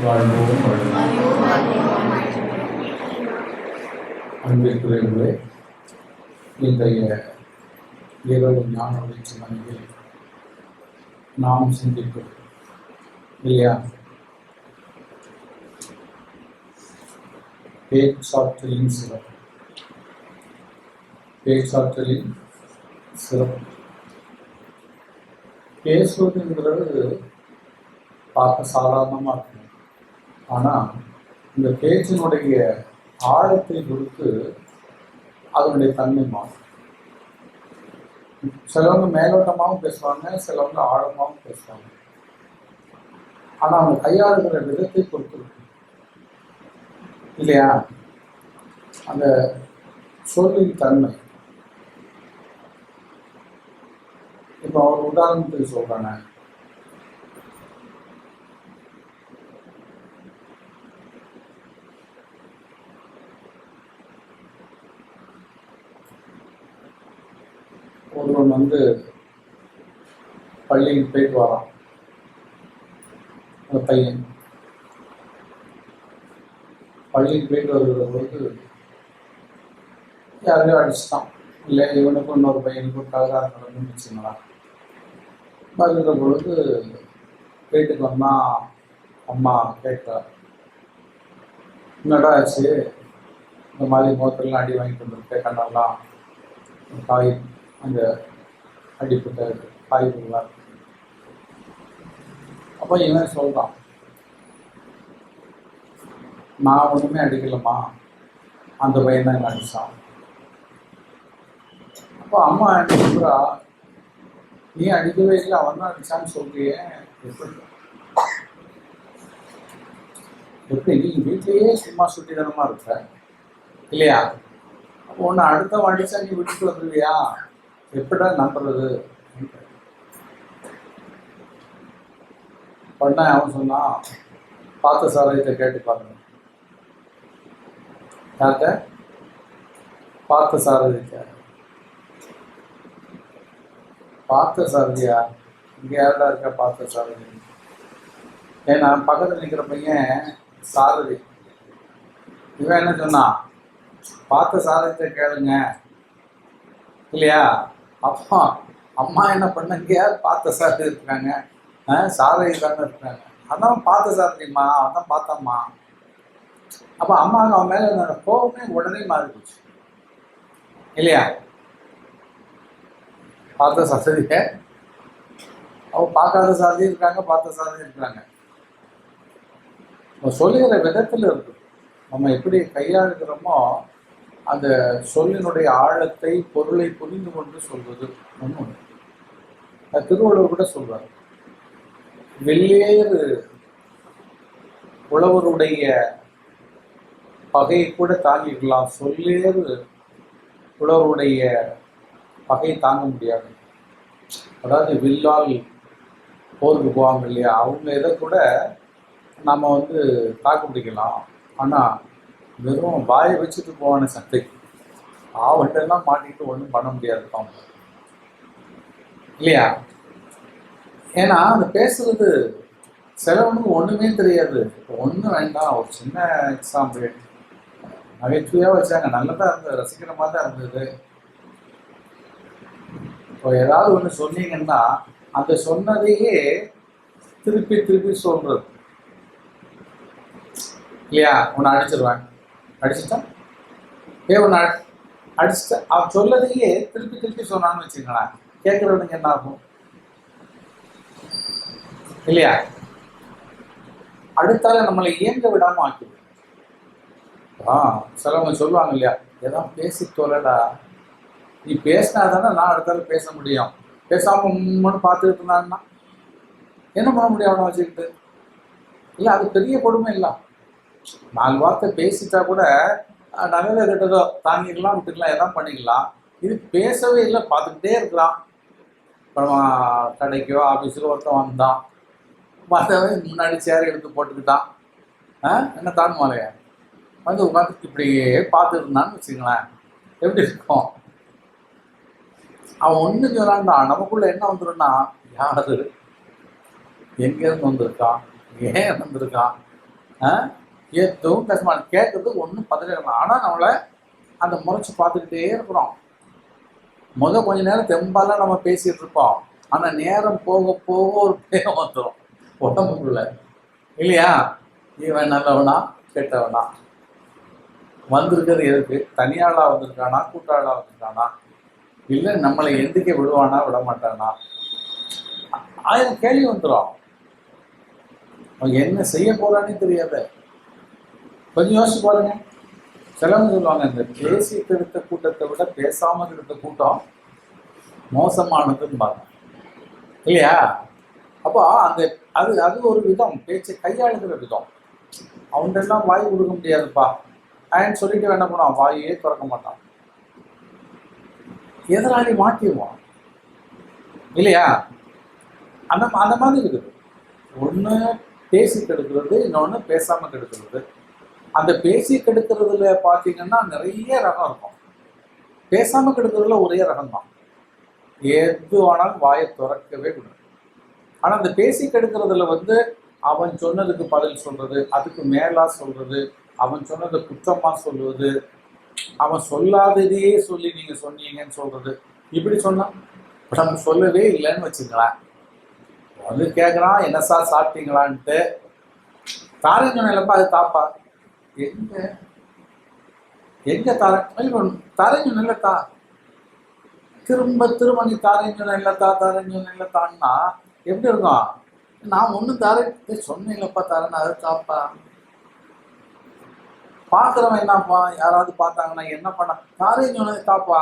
வாழ்வோம் அன்பிற்குரியவர்களே, இன்றைய இரவு ஞான வெளிச்ச மணியில் நாம் சிந்திப்போம் இல்லையா? பேச்சாற்றலின் சிறப்பு. பேச்சாற்றலின் சிறப்பு. பேசுவதுங்கிறது பார்க்க சாதாரணமாக இருக்கும். ஆனால் இந்த பேச்சினுடைய ஆழத்தை பொறுத்து அதனுடைய தன்மை மாறும். சிலவங்க மேலோட்டமாகவும் பேசுவாங்க, சிலவங்க ஆழமாகவும் பேசுவாங்க. ஆனால் அவங்க கையாளுகிற விதத்தை பொறுத்து இருக்கும் இல்லையா? அந்த சொல்லின் தன்மை. இப்போ ஒரு உதாரணத்துக்கு சொல்றாங்க. ஒருவன் பள்ளிக்கு போயிட்டு வரான். அந்த பையன் பள்ளிக்கு போயிட்டு வருகிற பொழுது யாரையும் அடிச்சுட்டான். இல்லை, இவனுக்கும் இன்னொரு பையனுக்கும் தகராறு நடந்துன்னு வச்சுங்களா. வருகிற பொழுது வீட்டுக்கு வந்தா அம்மா கேட்கிறார், என்னடா ஆச்சு, இந்த மாதிரி முகத்திலாம் அடி வாங்கிட்டு வந்துருக்கேன், கண்ணெல்லாம் காய் அந்த அடிப்பட்ட காய்கறிலாம் இருக்கு. அப்போ இவன் சொல்றான், நான் ஒன்றுமே அடிக்கலம்மா, அந்த பையன் தான் என்ன அடிச்சான். அப்போ அம்மா என்ன சொல்றா, நீ அடிக்கவே இல்லை, அவன் தான் அடிச்சான்னு சொல்றியே, எப்படி நீ வீட்லேயே சும்மா சுட்டிதனமா இருக்க இல்லையா? அப்போ ஒன்று அடுத்தவன் அடிச்சா நீ வீட்டுக்கு வந்துருவியா? எப்படா நம்புறது? உடனே அவன் சொன்னான், பார்த்த சாரதியத்தை கேட்டு பாருங்க. யார்கிட்ட? பார்த்த சாரதிக்க. பார்த்த சாரதியா? இங்கே யாரா இருக்கா பார்த்த சாரதி? ஏன்னா பக்கத்தில் நிற்கிற பையன் சாரதி. இவன் என்ன சொன்னான், பார்த்த சாரதியத்தை கேளுங்க இல்லையா? அப்பா அம்மா என்ன பண்ணங்க, பார்த்த சாரதி இருக்காங்க, சாரதி தானே இருக்காங்க, அதான் பார்த்த சாரதிம்மா, அதான் பார்த்தம்மா. அப்போ அம்மாவுக்கு அவன் மேலே என்னோட கோபமே உடனே மாறி போச்சு இல்லையா? பார்த்த சாரதிய அவன் பார்க்காத சாரதி இருக்காங்க, பார்த்த சாரதி இருக்காங்க. சொல்லுகிற விதத்தில் இருக்கு. நம்ம எப்படி கையாளுகிறோமோ அந்த சொல்லினுடைய ஆழத்தை, பொருளை புரிந்து கொண்டு சொல்வது ஒன்று. திருவள்ளுவர் கூட சொல்றார், வெள்ளேறு உழவருடைய பகையை கூட தாங்கிக்கலாம், சொல்லேறு உழவருடைய பகையை தாங்க முடியாது. அதாவது வில்லால் போருக்கு போவாங்க இல்லையா, அவங்க இதை கூட நம்ம தாக்கு பிடிக்கலாம். ஆனால் வெறும் வாயை வச்சுட்டு போவான சக்தி அவன்கிட்டெல்லாம் மாட்டிக்கிட்டு ஒன்றும் பண்ண முடியாது இல்லையா? ஏன்னா அந்த பேசுறது சிலவனுக்கு ஒன்றுமே தெரியாது. ஒன்றும் வேண்டாம், ஒரு சின்ன எக்ஸாம்பிள் நகைச்சுவையாக வச்சாங்க, நல்லதாக இருந்தது, ரசிக்கிற மாதிரி தான் இருந்தது. இப்போ ஏதாவது ஒன்று சொன்னீங்கன்னா அந்த சொன்னதையே திருப்பி திருப்பி சொல்றது இல்லையா? ஒன்று அடிச்சிருவாங்க, அடிச்சுட்டா ஒன்று அடிச்சுட்டா அவன் சொல்லதையே திருப்பி திருப்பி சொன்னான்னு வச்சுக்கலாம், கேட்குறவனுக்கு என்ன ஆகும் இல்லையா? அடுத்தால நம்மளை இயங்க விடாம ஆக்கிடும். சிலவங்க சொல்லுவாங்க இல்லையா, ஏதாவது பேசி தொலைடா, நீ பேசினா தானே நான் அடுத்தால பேச முடியும். பேசாம முன்னு பார்த்துக்கிட்டு இருந்தாங்கன்னா என்ன பண்ண முடியும் அவனை வச்சுக்கிட்டு? இல்லை, அது பெரிய கொடுமை இல்லை. 4 வார்த்தை பேசிட்டா கூட நல்லதோ கெட்டதோ தாங்கிக்கலாம், விட்டுக்கலாம், எதாவது பண்ணிக்கலாம். இது பேசவே இல்லை, பார்த்துக்கிட்டே இருக்கலாம். அப்புறமா கடைக்கோ ஆஃபீஸுக்கோ ஒருத்தன் வந்தான், வந்தவன் முன்னாடி சேரை எடுத்து போட்டுக்கிட்டான், என்ன தாங்குமாலையா உட்காந்து இப்படியே பார்த்துட்டு இருந்தான்னு வச்சுங்களேன், எப்படி இருக்கும்? அவன் ஒன்று சொன்னான்டா, நமக்குள்ள என்ன வந்துடும்னா, யாரு எங்கேருந்து வந்திருக்கான், ஏன் வந்திருக்கான், எதுவும் பேச மாட்டோம், கேட்கறதுக்கு ஒன்றும் பதில். ஆனால் நம்மளை அந்த முறைச்சி பார்த்துக்கிட்டே இருக்கிறோம். கொஞ்ச நேரம் தெம்பாலாம் நம்ம பேசிட்டு இருப்போம். ஆனால் நேரம் போக போக ஒரு பேரம் வந்துடும் உடம்புக்குள்ள, இல்லையா? இவன் நல்லவனா கெட்டவனா, வந்திருக்கிறது எதுக்கு, தனியாளா வந்திருக்கானா கூட்டாளா வந்திருக்கானா, இல்லை நம்மளை எந்திக்க விடுவானா விட மாட்டானா, 1000 கேள்வி வந்துடும். என்ன செய்ய போறானே தெரியாத. கொஞ்சம் யோசிச்சு பாருங்க. சிலவங்க சொல்லுவாங்க, இந்த பேசிட்டு எடுத்த கூட்டத்தை விட பேசாமல் எடுத்த கூட்டம் மோசமானதுன்னு பாருங்க, இல்லையா? அப்போ அந்த அது ஒரு விதம், பேச்சை கையாளுகிற விதம். அவன்கிட்டெல்லாம் வாய் கொடுக்க முடியாதுப்பா ஆன்னு சொல்லிட்டு என்ன பண்ணுவான், வாயே திறக்க மாட்டான். எதிராளி மாட்டிடுவான், இல்லையா? அந்த மாதிரி இருக்குது. ஒன்று பேசி கெடுக்கிறது, இன்னொன்று பேசாமல் கெடுக்கிறது. அந்த பேசி கெடுக்கிறதுல பார்த்தீங்கன்னா நிறைய ரகம் இருக்கும். பேசாமல் கெடுக்கிறதுல ஒரே ரகம் தான், எது ஆனாலும் வாயை திறக்கவே கூடாது. ஆனால் அந்த பேசி கெடுக்கிறதுல வந்து அவன் சொன்னதுக்கு பதில் சொல்றது, அதுக்கு மேலா சொல்றது, அவன் சொன்னதை குற்றமா சொல்லுவது, அவன் சொல்லாததையே சொல்லி நீங்க சொன்னீங்கன்னு சொல்றது. இப்படி சொன்னா நம்ம சொல்லவே இல்லைன்னு வச்சுக்கலாம். வந்து கேட்குறான், என்ன சார் சாப்பிட்டீங்களான்ட்டு. தாரேன்னு சொன்னேன்லப்பா, அது தாப்பா. எங்க எங்க தாரேன்னு சொன்ன தா, திரும்ப திரும்ப நீ தாரேன்னு சொன்ன தாரேன்னு சொன்ன தான்னா எப்படி இருக்கும்? நான் ஒன்றும் தாரேன் சொன்னேன்லப்பா, தாரேன்னு அது தாப்பா. பார்க்குறவன் என்னப்பா, யாராவது பார்த்தாங்கன்னா என்ன பண்ண, தாரேன்னு சொன்னது தாப்பா.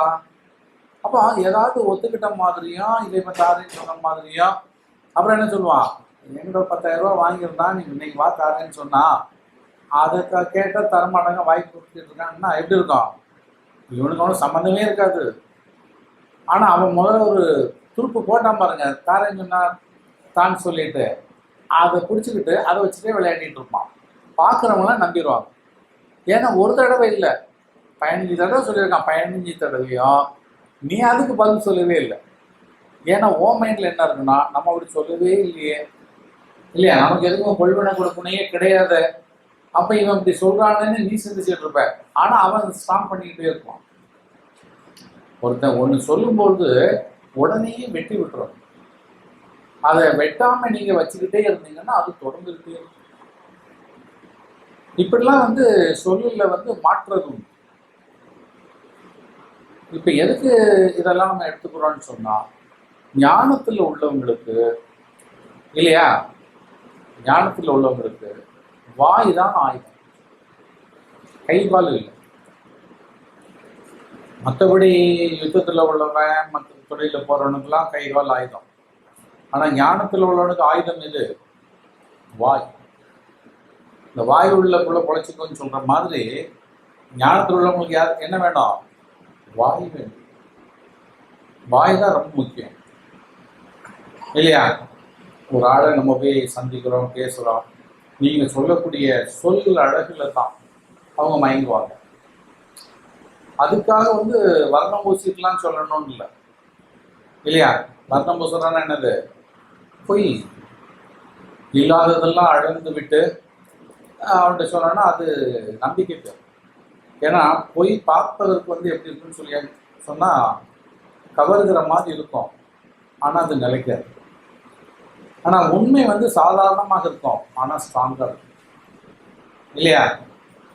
அப்போ ஏதாவது ஒத்துக்கிட்ட மாதிரியும் இல்லை இப்போ தாரேன்னு சொன்ன மாதிரியும். அப்புறம் என்ன சொல்லுவான், எங்களோட 10,000 ரூபா வாங்கியிருந்தான், நீ இன்னைக்கு வா தாரேன்னு சொன்னா அதை கேட்டால் தரமாட்டாங்க, வாய்ப்பு கொடுத்துட்டு இருக்காங்கன்னா எப்படி இருக்கும்? இவனுக்கு ஒன்றும் சம்மந்தமே இருக்காது. ஆனால் அவன் முதல்ல ஒரு துருப்பு போட்டான் பாருங்க, தாரேன்னு சொன்னா தான் சொல்லிட்டு அதை பிடிச்சிக்கிட்டு அதை வச்சுட்டே விளையாடிட்டு இருப்பான். பார்க்குறவங்களாம் நம்பிடுவாங்க. ஏன்னா ஒரு தடவை இல்லை, 15 தடவை சொல்லியிருக்கான். 15 தடவையும் நீ அதுக்கு பதில் சொல்லவே இல்லை. ஏன்னா ஓ மைண்டில் என்ன இருக்குன்னா, நம்ம அப்படி சொல்லவே இல்லையே, இல்லையா? நமக்கு எதுவும் கொள்வனை கொடுக்கணையே கிடையாது. அப்போ இவன் இப்படி சொல்கிறான்னு நீ சிந்திச்சுட்டு இருப்ப. ஆனால் அவன் ஸ்ட்ராங் பண்ணிக்கிட்டே இருப்பான். ஒருத்தன் ஒன்று சொல்லும்போது உடனே வெட்டி விட்டுரும். அதை வெட்டாமல் நீங்கள் வச்சுக்கிட்டே இருந்தீங்கன்னா அது தொடர்ந்துக்கிட்டே இருக்கும். இப்படிலாம் வந்து சொல்லில் வந்து மாற்றுறது உண்டு. இப்போ எதுக்கு இதெல்லாம் நம்ம எடுத்துக்கிறோம்னு சொன்னால், ஞானத்தில் உள்ளவங்களுக்கு, இல்லையா? ஞானத்தில் உள்ளவங்களுக்கு வாய் தான் ஆயுதம், கைவால் இல்லை. மற்றபடி யுத்தத்தில் உள்ளவன் மற்ற தொழிலில் போகிறவனுக்கெல்லாம் கைவால் ஆயுதம். ஆனால் ஞானத்தில் உள்ளவனுக்கு ஆயுதம் எது? வாய். இந்த வாய் உள்ளக்குள்ள பொழைச்சிக்கோன்னு சொல்கிற மாதிரி ஞானத்தில் உள்ளவங்களுக்கு யார் என்ன வேணும்? வாய் வேணும். வாய் தான் ரொம்ப முக்கியம், இல்லையா? ஒரு ஆளை நம்ம போய் சந்திக்கிறோம், பேசுகிறோம், நீங்கள் சொல்லக்கூடிய சொல் அழகில் தான் அவங்க மயங்குவாங்க. அதுக்காக வந்து வர்ணம் பூசிக்கலாம் சொல்லணும்னு இல்லை, இல்லையா? வர்ணம் பூசுறான்னா என்னது? பொய். இல்லாததெல்லாம் அழந்து விட்டு அவன்கிட்ட சொன்னா அது நம்பிக்கை பேர். ஏன்னா பொய் பார்ப்பதற்கு வந்து எப்படி இருக்குன்னு சொல்லி சொன்னால் கவருகிற மாதிரி இருக்கும், ஆனால் அது நிலைக்காது. ஆனால் உண்மை வந்து சாதாரணமாக இருக்கும், ஆனால் ஸ்ட்ராங்காக இருக்கும், இல்லையா?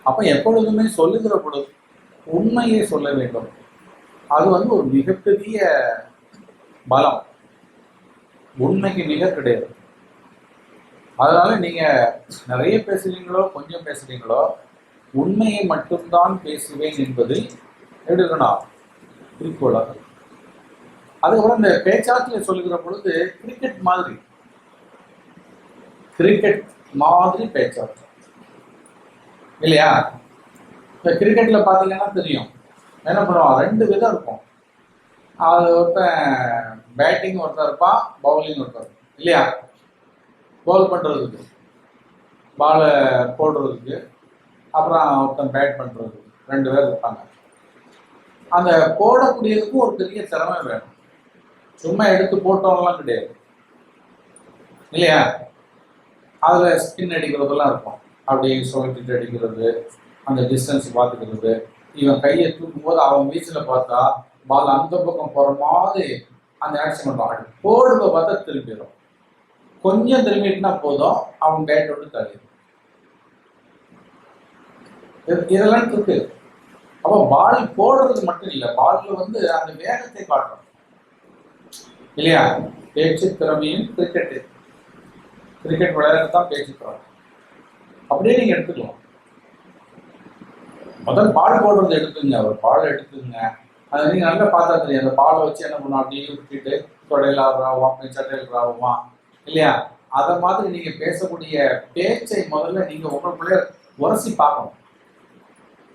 அப்போ எப்பொழுதுமே சொல்லுகிற பொழுது உண்மையை சொல்ல வேண்டும். அது வந்து ஒரு மிகப்பெரிய பலம், உண்மைக்கு நிகர் கிடையாது. அதனால நீங்க நிறைய பேசுறீங்களோ கொஞ்சம் பேசுறீங்களோ, உண்மையை மட்டும்தான் பேசுவேன் என்பதில் எடுக்கணும் குறிக்கோளாக. அதுக்கப்புறம் இந்த பேச்சாற்றில் சொல்லுகிற பொழுது கிரிக்கெட் மாதிரி பேச்சாற்று, இல்லையா? இப்போ கிரிக்கெட்ல பார்த்தீங்கன்னா தெரியும், என்ன பண்ணுவான், 2 விதம் இருக்கும். அது ஒருத்தன் பேட்டிங் ஒருத்தர் இருப்பான், பவுலிங் ஒருத்தர், இல்லையா? பவுல் பண்ணுறதுக்கு, பாலை போடுறதுக்கு, அப்புறம் ஒருத்தன் பேட் பண்ணுறதுக்கு 2 பேர் இருப்பாங்க. அந்த போடக்கூடியதுக்கும் ஒரு பெரிய திறமை வேணும், சும்மா எடுத்து போட்டோம்லாம் கிடையாது, இல்லையா? அதில் ஸ்பின் அடிக்கிறதெல்லாம் இருக்கும். அப்படி சொல்லிட்டு அடிக்கிறது, அந்த டிஸ்டன்ஸ் பார்த்துக்கிறது. இவன் கையை தூக்கும் போது அவன் வீச்சில் பார்த்தா பால் அந்த பக்கம் போகிற மாதிரி அந்த ஆக்ஷன் பண்ணுவான். போடுவ பார்த்தா திரும்பிடும். கொஞ்சம் திரும்பிட்டுனா போதும், அவன் பேட் விட்டு தள்ளிடும். இதெல்லாம் இருக்கு. அப்போ பால் போடுறது மட்டும் இல்லை, பால்ல வந்து அந்த வேகத்தை காட்டும் இல்லையா? பேச்சு திறமையும் கிரிக்கெட் விளையாடுறது தான் பேச்சு திறமை. அப்படியே நீங்க எடுத்துக்கலாம். முதல் பால் போடுறது எடுத்துங்க, ஒரு பால் எடுத்துங்க. அதை நீங்க நல்லா பார்த்தா தெரியும். அந்த பாலை வச்சு என்ன பண்ணுவோம், அப்படியே விட்டுட்டு தொடையில ஆடுறாவும் சட்டையில் ஆகுமா இல்லையா? அதை மாதிரி நீங்க பேசக்கூடிய பேச்சை முதல்ல நீங்க உங்களுக்குள்ளே உரசி பார்க்கணும்.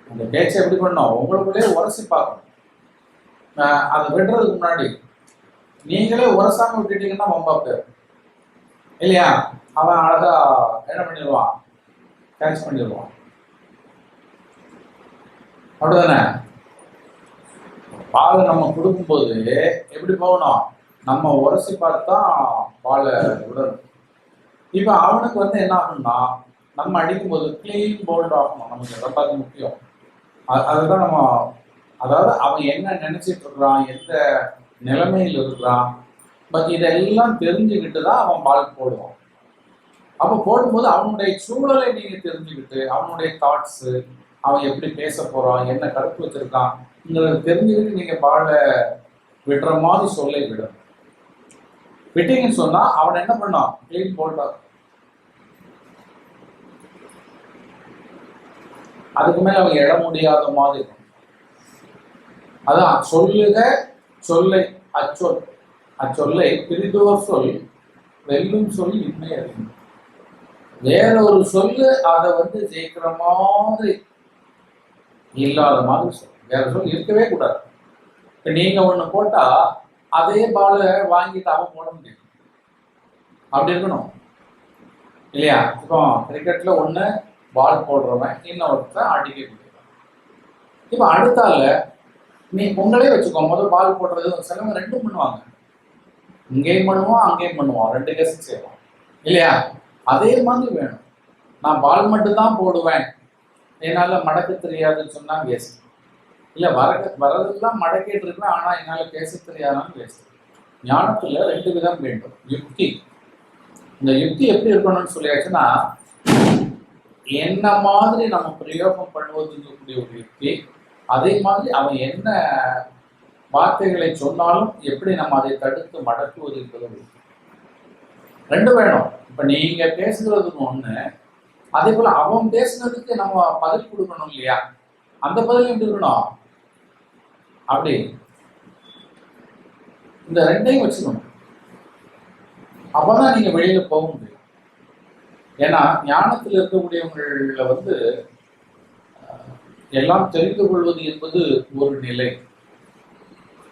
அந்த பேச்சை எப்படி பண்ணணும், உங்களுக்குள்ளே உரசி பார்க்கணும். அதை விடுறதுக்கு முன்னாடி நீங்களே உரசாம விட்டுட்டீங்கன்னா ரொம்ப பேர் இல்லையா? அவன் அழகா என்ன பண்ணிடுவான், கேட்ச் பண்ணிடுவான். அப்படிதானே? பாலை நம்ம கொடுக்கும்போது எப்படி போகணும், நம்ம உரசி பார்த்து தான் பாலை விடணும். இப்போ அவனுக்கு வந்து என்ன ஆகும்னா, நம்ம அடிக்கும்போது கிளீன் போல்ட் ஆகணும். நமக்கு ரொம்ப முக்கியம். அதுதான் நம்ம, அதாவது அவன் என்ன நினைச்சிட்டு இருக்கிறான், எந்த நிலைமையில் இருக்கிறான், பட் இதெல்லாம் தெரிஞ்சுக்கிட்டு தான் அவன் பால் போடுவான். அப்போ போடும்போது அவனுடைய சூழலை நீங்க தெரிஞ்சுக்கிட்டு, அவனுடைய தாட்ஸு, அவன் எப்படி பேச போறான், என்ன கருத்து வச்சிருக்கான், தெரிஞ்சுக்கிட்டு நீங்க பாலை விடுற மாதிரி சொல்லை விடும். விட்டீங்கன்னு சொன்னா அவன் என்ன பண்ணான், கிளீன் போல்டா. அதுக்கு மேல அவன் எழ முடியாத மாதிரி இருக்கும். அதான் சொல்லுக சொல்லை அச்சொல், அச்சொல்லை பிரிதோர் சொல் வெல்லும் சொல் இன்மை அறியும். வேற ஒரு சொல்லு அதை வந்து ஜெயிக்கிற மாதிரி இல்லாத மாதிரி சொல். வேற சொல் இருக்கவே கூடாது. இப்ப நீங்க ஒண்ணு போட்டா அதே பால வாங்கிட்டு அவன் போட முடியும். அப்படி இருக்கணும் இல்லையா? இப்போ கிரிக்கெட்ல ஒண்ணு பால் போடுறவன் இன்னொருத்தன் அடிக்க முடியும். இப்ப அடுத்தால நீ உங்களே வச்சுக்கோ, முதல் பால் போடுறது சிலவங்க ரெண்டும் பண்ணுவாங்க. இங்கேயும் பண்ணுவான் அங்கேயும் பண்ணுவான், ரெண்டு கேஸ் செய்வான் இல்லையா? அதே மாதிரி வேணும். நான் பால் மட்டும் தான் போடுவேன், என்னால மடக்க தெரியாதுன்னு சொன்னா வேஸ்ட். இல்ல வரதெல்லாம் மடக்கிட்டு இருக்கேன், ஆனா என்னால பேச தெரியாதான்னு வேஸ்ட். ஞானத்துல ரெண்டு விதம் வேண்டும். யுக்தி, இந்த யுக்தி எப்படி இருக்கணும்னு சொல்லியாச்சுன்னா, என்ன மாதிரி நம்ம பிரயோகம் பண்ணுவதுக்கூடிய ஒரு யுக்தி, அதே மாதிரி அவன் என்ன வார்த்தைகளை சொன்னாலும் எப்படி நம்ம அதை தடுத்து மடக்குவது என்பது ரெண்டு வேணும். இப்ப நீங்க பேசுறதுன்னு ஒண்ணு, அதே போல அவன் பேசுனதுக்கு நம்ம பதில் கொடுக்கணும் இல்லையா? அந்த பதில் எப்படி இருக்கணும், அப்படி இந்த ரெண்டையும் வச்சுக்கணும். அப்பதான் நீங்க வெளியில போக முடியும். ஏன்னா ஞானத்தில் இருக்கக்கூடியவங்கள வந்து எல்லாம் தெரிந்து கொள்வது என்பது ஒரு நிலை.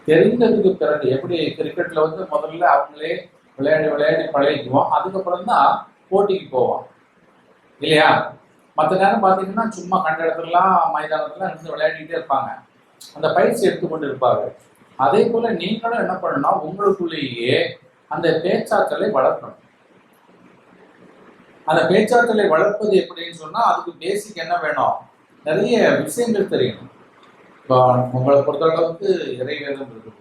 தெரிந்ததுக்கு பிறகு எப்படி கிரிக்கெட்ல வந்து முதல்ல அவங்களே விளையாடி பழகிக்குவோம், அதுக்கப்புறம் தான் போட்டிக்கு போவோம் இல்லையா? மற்ற நேரம் பார்த்தீங்கன்னா சும்மா கண்ட இடத்துலலாம் மைதானத்துல இருந்து விளையாடிக்கிட்டே இருப்பாங்க, அந்த பயிற்சி எடுத்துக்கொண்டு இருப்பாங்க. அதே போல நீங்களும் என்ன பண்ணணும்னா, உங்களுக்குள்ளேயே அந்த பேச்சாற்றலை வளர்க்கணும். அந்த பேச்சாற்றலை வளர்ப்பது எப்படின்னு சொன்னா, அதுக்கு பேசிக் என்ன வேணும், நிறைய விஷயங்கள் தெரியணும். இப்போ உங்களை பொறுத்தளவுக்கு இறைவேதம் இருக்குது,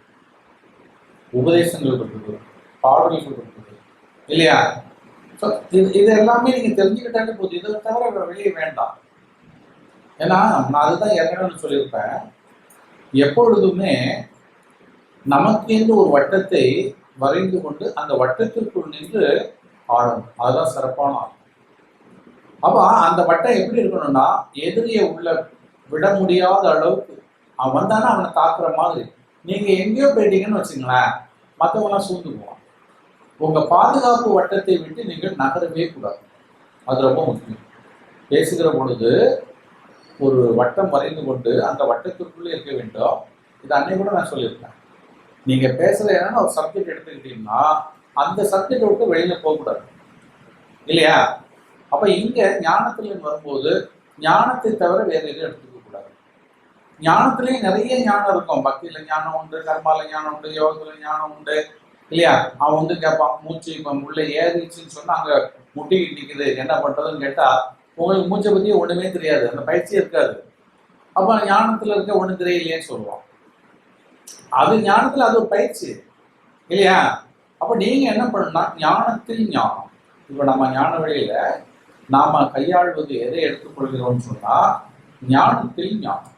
உபதேசங்கள் இருக்குது, பாடல்கள் இருக்குது இல்லையா? ஸோ இது எல்லாமே நீங்க தெரிஞ்சுக்கிட்டாலே போதும். இதை தவிர வெளியே வேண்டாம். ஏன்னா நான் அதுதான் ஏற்கனவே சொல்லியிருப்பேன், எப்பொழுதுமே நமக்கு என்று ஒரு வட்டத்தை வரைந்து கொண்டு அந்த வட்டத்திற்குள் நின்று ஆடணும். அதுதான் சிறப்பான ஆடும். அப்ப அந்த வட்டம் எப்படி இருக்கணும்னா, எதிரியை உள்ள விட முடியாத அளவுக்கு அவன் வந்தானா அவனை தாக்குற மாதிரி. நீங்க எங்கேயோ போயிட்டீங்கன்னு வச்சுங்களேன், மற்றவங்களாம் சூழ்ந்துக்குவான். உங்க பாதுகாப்பு வட்டத்தை விட்டு நீங்கள் நகரவே கூடாது. அது ரொம்ப முக்கியம். பேசுகிற பொழுது ஒரு வட்டம் வரைந்து கொண்டு அந்த வட்டத்திற்குள்ளே இருக்க வேண்டும். இது அன்னை கூட நான் சொல்லியிருக்கேன். நீங்க பேசுற என்னன்னா ஒரு சப்ஜெக்ட் எடுத்துக்கிட்டீங்கன்னா அந்த சப்ஜெக்ட் விட்டு வெளியில போகக்கூடாது இல்லையா? அப்ப இங்க ஞானத்துல வரும்போது ஞானத்தை தவிர வேற எதுவும் எடுத்துக்க கூடாது. ஞானத்திலேயே நிறைய ஞானம் இருக்கும். பக்தியில ஞானம் உண்டு, கர்மால ஞானம் உண்டு, யோகத்துல ஞானம் உண்டு இல்லையா? அவன் கேட்பான், மூச்சு இப்ப உள்ள ஏறிச்சுன்னு சொன்னா அங்க முட்டிக்கிட்டு நிக்குது, என்ன பண்றதுன்னு கேட்டா உங்களுக்கு மூச்சை பத்தி ஒண்ணுமே தெரியாது, அந்த பயிற்சி இருக்காது. அப்ப ஞானத்துல இருக்க ஒண்ணு தெரியலையேன்னு சொல்லுவோம். அது ஞானத்துல அது ஒரு பயிற்சி இல்லையா? அப்ப நீங்க என்ன பண்ணணும்னா ஞானத்தில் ஞானம். இப்ப நம்ம ஞான வழியில நாம கையாள்வது எதை எடுத்துக்கொள்கிறோம்னு சொன்னா ஞானத்தில் ஞானம்.